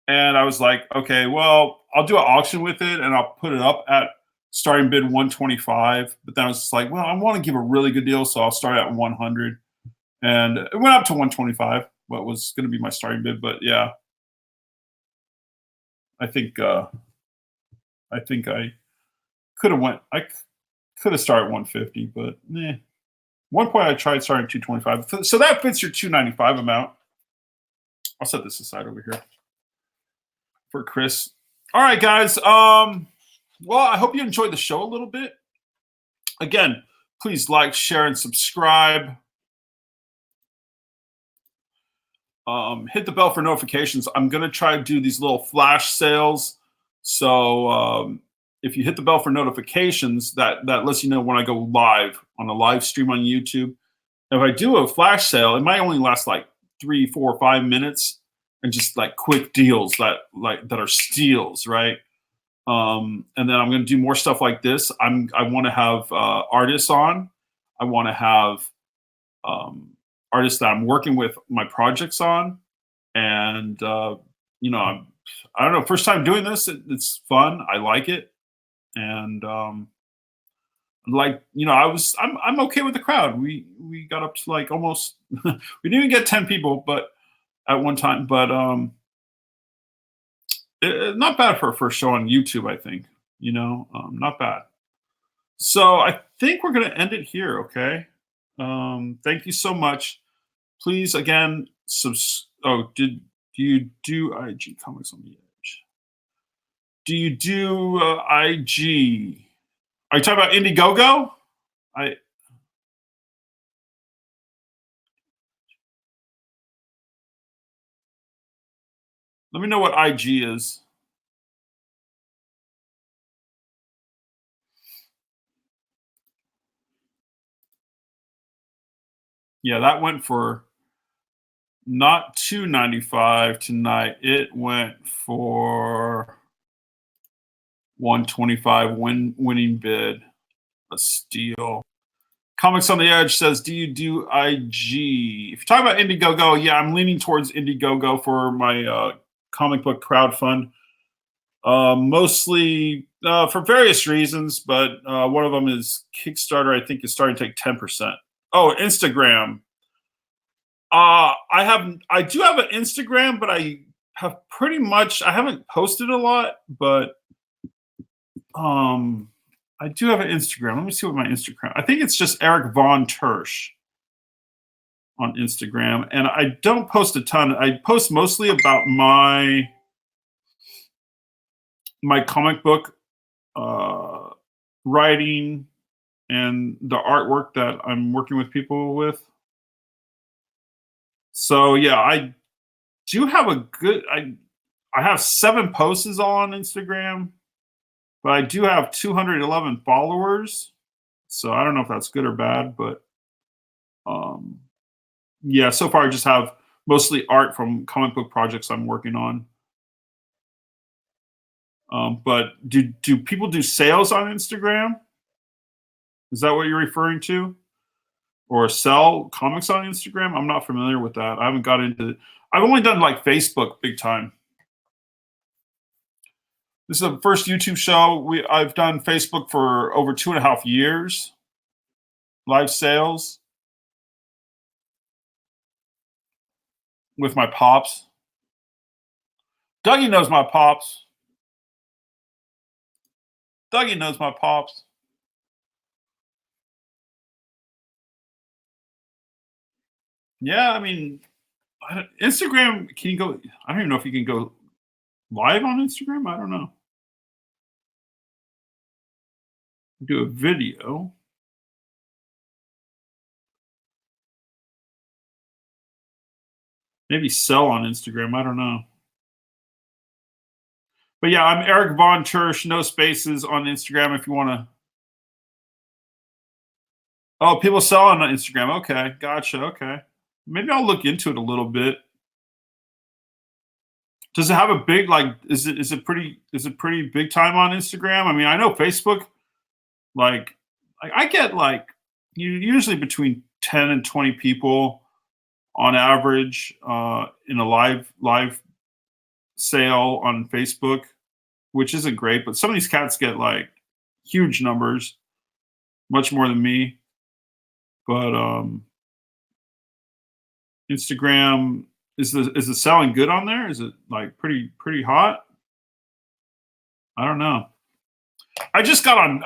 And I was like, okay, well, I'll do an auction with it and I'll put it up at starting bid 125. But then I was just like, well, I want to give a really good deal, so I'll start at 100. And it went up to 125, what was going to be my starting bid. But yeah, I think I could have started 150, but one point I tried starting 225. So that fits your 295 amount. I'll set this aside over here for Chris. All right, guys. Well, I hope you enjoyed the show a little bit. Again, please like, share, and subscribe. Hit the bell for notifications. I'm going to try to do these little flash sales. So if you hit the bell for notifications, that lets you know when I go live on a live stream on YouTube. If I do a flash sale, it might only last like 3, 4, 5 minutes, and just like quick deals that are steals, right? And then I'm going to do more stuff like this. I want to have artists on. I want to have artists that I'm working with my projects on, and I don't know. First time doing this, it's fun. I like it, and I'm okay with the crowd. We got up to like almost we didn't even get 10 people, but at one time, but not bad for a first show on YouTube. I think not bad. So I think we're gonna end it here. Okay. Thank you so much. Please again, do you do IG Comics on the Edge? Do you do IG? Are you talking about Indiegogo? Let me know what IG is. Yeah, that went for not $2.95 tonight. It went for $125 winning bid. A steal. Comics on the Edge says, do you do IG? If you're talking about Indiegogo, yeah, I'm leaning towards Indiegogo for my comic book crowdfund. Mostly for various reasons, but one of them is Kickstarter, I think, is starting to take 10%. Oh, Instagram. I do have an Instagram, but I haven't posted a lot, but I do have an Instagram. Let me see what my Instagram. I think it's just Eric Von Tersch on Instagram, and I don't post a ton. I post mostly about my comic book writing and the artwork that I'm working with people with. So yeah, I do have a good. I have 7 posts all on Instagram, but I do have 211 followers. So I don't know if that's good or bad, but um, yeah, so far I just have mostly art from comic book projects I'm working on. But do people do sales on Instagram? Is that what you're referring to? Or sell comics on Instagram? I'm not familiar with that. I haven't got into. I've only done like Facebook big time. This is the first YouTube show. I've done Facebook for over 2.5 years. Live sales with my pops. Dougie knows my pops. Dougie knows my pops. Yeah, I mean, Instagram. Can you go? I don't even know if you can go live on Instagram. I don't know. Do a video. Maybe sell on Instagram. I don't know. But yeah, I'm Eric Von Tersch, no spaces on Instagram if you want to. Oh, people sell on Instagram. Okay, gotcha. Okay, maybe I'll look into it a little bit. Does it have a big like? Is it pretty big time on Instagram? I mean, I know Facebook. Like, I get like usually between 10 and 20 people on average in a live sale on Facebook, which isn't great. But some of these cats get like huge numbers, much more than me. But Instagram is the selling good on there? Is it like pretty hot? I don't know. I just got on.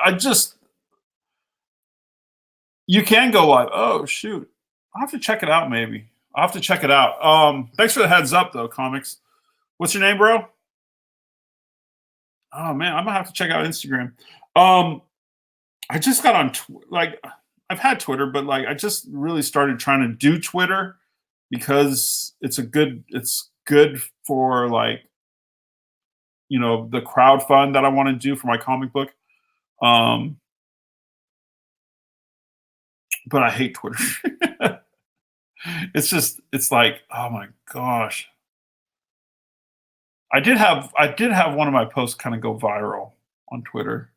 You can go live. Oh shoot, I'll have to check it out. Maybe I'll have to check it out. Thanks for the heads up though, comics. What's your name, bro? Oh man, I'm gonna have to check out Instagram. Um, I just got on like I've had Twitter, but like I just really started trying to do Twitter because it's good for like the crowd fund that I want to do for my comic book. Um, but I hate Twitter. It's like, oh my gosh. I did have one of my posts kind of go viral on Twitter,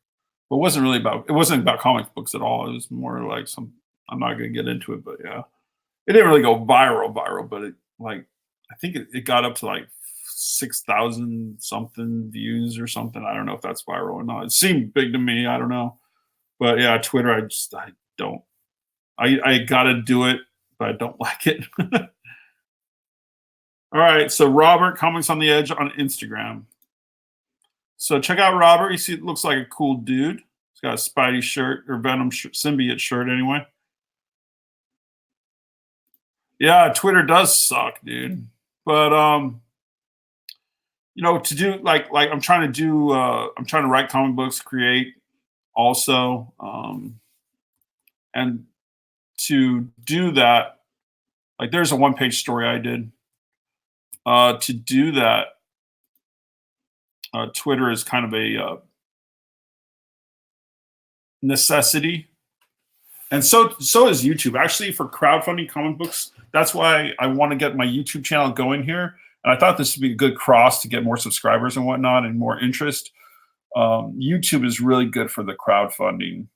but it wasn't about comic books at all. It was more like I'm not gonna get into it, but yeah. It didn't really go viral, but I think it got up to like 6,000 something views or something. I don't know if that's viral or not. It seemed big to me. I don't know. But yeah, Twitter, I don't. I gotta do it, but I don't like it. All right, so Robert, Comics on the Edge on Instagram. So check out Robert. You see, it looks like a cool dude. He's got a Spidey shirt or Venom symbiote shirt, anyway. Yeah, Twitter does suck, dude. But to do like I'm trying to write comic books, create also, and to do that, like there's a one-page story I did. To do that, Twitter is kind of a necessity, and so is YouTube. Actually, for crowdfunding comic books, that's why I want to get my YouTube channel going here. And I thought this would be a good cross to get more subscribers and whatnot and more interest. YouTube is really good for the crowdfunding,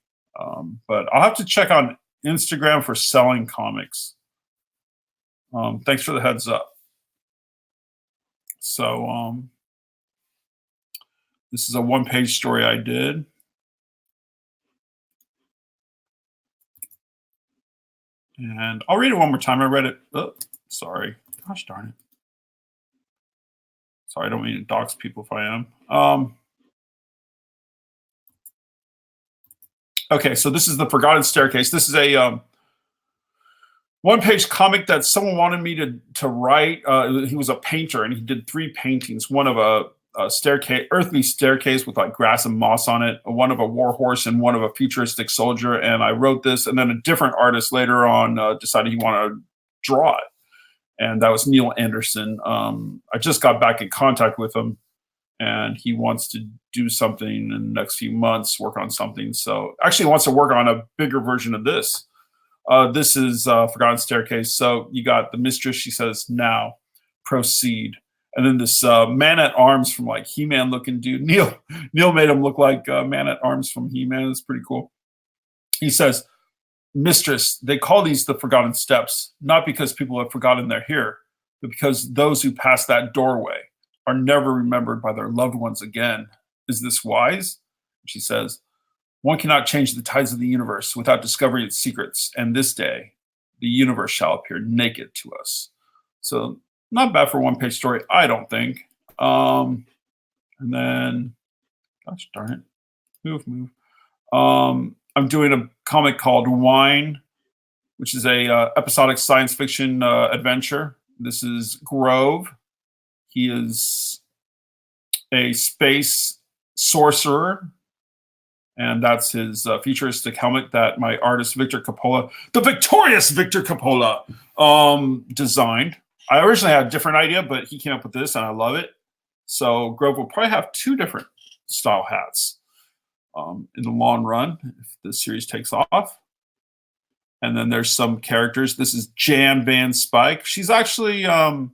but I'll have to check on Instagram for selling comics. Thanks for the heads up. So this is a one-page story I did. And I'll read it one more time. I read it. Oh, sorry. Gosh darn it. Sorry, I don't mean to dox people if I am. Okay, so this is the Forgotten Staircase. This is a one-page comic that someone wanted me to write. He was a painter, and he did 3 paintings. One of a staircase, earthly staircase with like grass and moss on it. One of a war horse, and one of a futuristic soldier. And I wrote this, and then a different artist later on decided he wanted to draw it, and that was Neil Anderson. I just got back in contact with him, and he wants to do something in the next few months, work on something. So actually he wants to work on a bigger version of this. This is Forgotten Staircase. So you got the mistress. She says, now proceed. And then this man at arms from like He-Man looking dude. Neil made him look like man at arms from He-Man. It's pretty cool. He says, mistress, they call these the Forgotten Steps, not because people have forgotten they're here, but because those who pass that doorway are never remembered by their loved ones again. Is this wise? She says, one cannot change the tides of the universe without discovering its secrets, and this day, the universe shall appear naked to us. So, not bad for a one-page story, I don't think. And then, gosh darn it, move. I'm doing a comic called Wine, which is a episodic science fiction adventure. This is Grove. He is a space sorcerer, and that's his futuristic helmet that my artist Victor Coppola, the victorious Victor Coppola, designed. I originally had a different idea, but he came up with this, and I love it. So Grove will probably have 2 different style hats in the long run if the series takes off. And then there's some characters. This is Jan Van Spike. She's actually a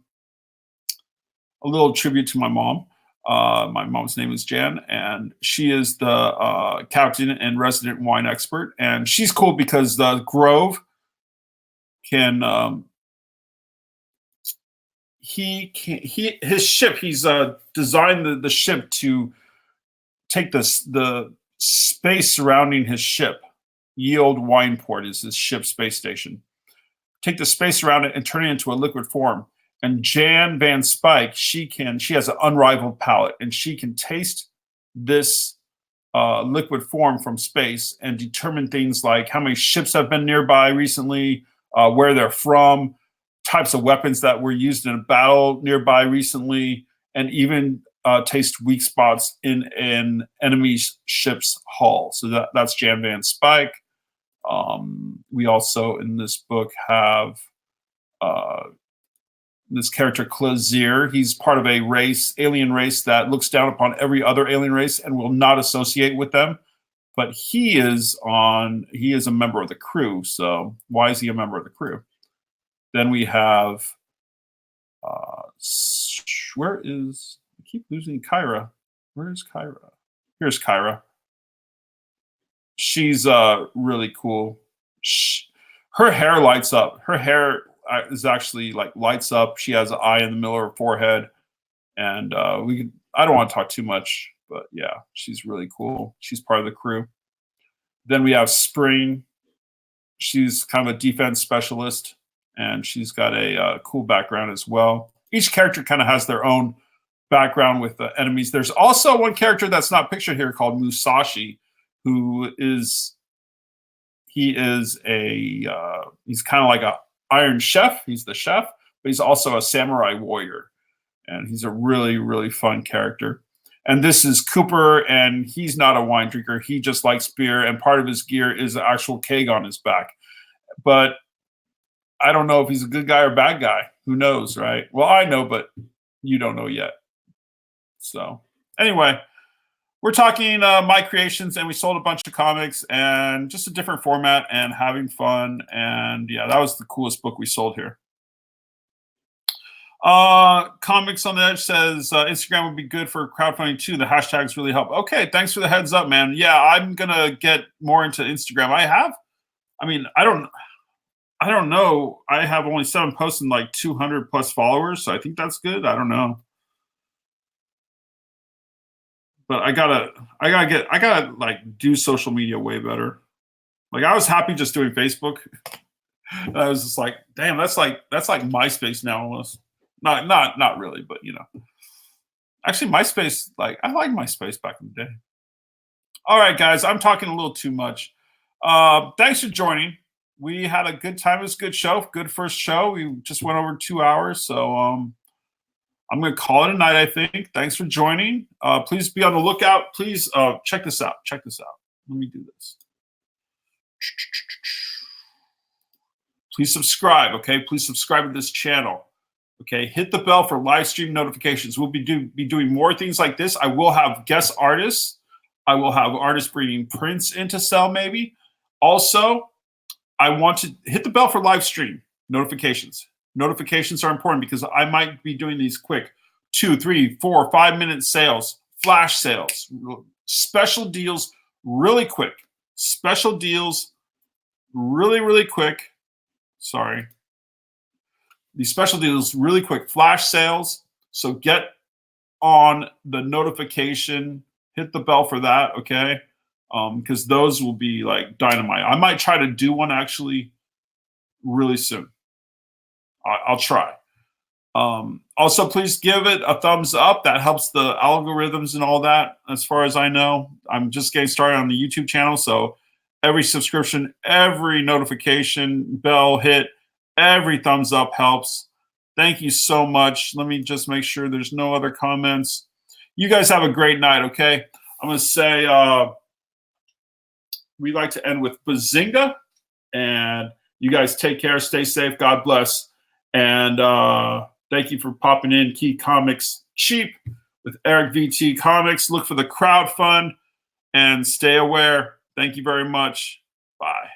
little tribute to my mom. My mom's name is Jan, and she is the captain and resident wine expert. And she's cool because the Grove can his ship. He's designed the ship to take the space surrounding his ship. Yield Wineport is his ship space station. Take the space around it and turn it into a liquid form. And Jan Van Spike, she has an unrivaled palate, and she can taste this liquid form from space and determine things like how many ships have been nearby recently, where they're from, types of weapons that were used in a battle nearby recently, and even taste weak spots in an enemy ship's hull. So that's Jan Van Spike. We also in this book have this character Klazier. He's part of a alien race that looks down upon every other alien race and will not associate with them. But he is a member of the crew. So why is he a member of the crew? Then we have I keep losing Kyra. Where is Kyra? Here's Kyra. She's really cool. Her hair lights up. Her hair is actually like lights up. She has an eye in the middle of her forehead, and I don't want to talk too much, but yeah, she's really cool. She's part of the crew. Then we have Spring. She's kind of a defense specialist, and she's got a cool background as well. Each character kind of has their own background with the enemies. There's also one character that's not pictured here called Musashi, who is he's kind of like a Iron Chef. He's the chef, but he's also a samurai warrior, and he's a really, really fun character. And this is Cooper, and he's not a wine drinker. He just likes beer, and part of his gear is an actual keg on his back. But I don't know if he's a good guy or bad guy. Who knows, right? Well, I know, but you don't know yet. So anyway, we're talking my creations, and we sold a bunch of comics and just a different format and having fun. And yeah, that was the coolest book we sold here. Comics on the Edge says Instagram would be good for crowdfunding too. The hashtags really help. Okay, thanks for the heads up, man. Yeah, I'm gonna get more into Instagram. I don't know. I have only 7 posts and like 200 plus followers, so I think that's good. I don't know. But I gotta like do social media way better. Like I was happy just doing Facebook. And I was just like, damn, that's like MySpace now almost. Not really, but you know. Actually, MySpace, like I like MySpace back in the day. All right, guys, I'm talking a little too much. Thanks for joining. We had a good time. It was a good show. Good first show. We just went over 2 hours. So I'm going to call it a night, I think. Thanks for joining. Please be on the lookout. Please check this out. Check this out. Let me do this. Please subscribe, okay? Please subscribe to this channel. Okay, hit the bell for live stream notifications. We'll be doing more things like this. I will have guest artists. I will have artists bringing prints in to sell maybe. Also, I want to hit the bell for live stream notifications. Notifications are important because I might be doing these quick 2, 3, 4, 5 minute sales, flash sales, special deals really quick. Special deals really, really quick. Sorry. These special deals really quick. Flash sales. So get on the notification. Hit the bell for that, okay? Because those will be like dynamite. I might try to do one actually really soon. I'll try. Also, please give it a thumbs up. That helps the algorithms and all that, as far as I know. I'm just getting started on the YouTube channel, so every subscription, every notification, bell hit, every thumbs up helps. Thank you so much. Let me just make sure there's no other comments. You guys have a great night, okay? I'm going to say we like to end with Bazinga. And you guys take care. Stay safe. God bless. And thank you for popping in. Key Comics Cheap with Eric VT Comics. Look for the crowd fund and stay aware. Thank you very much. Bye.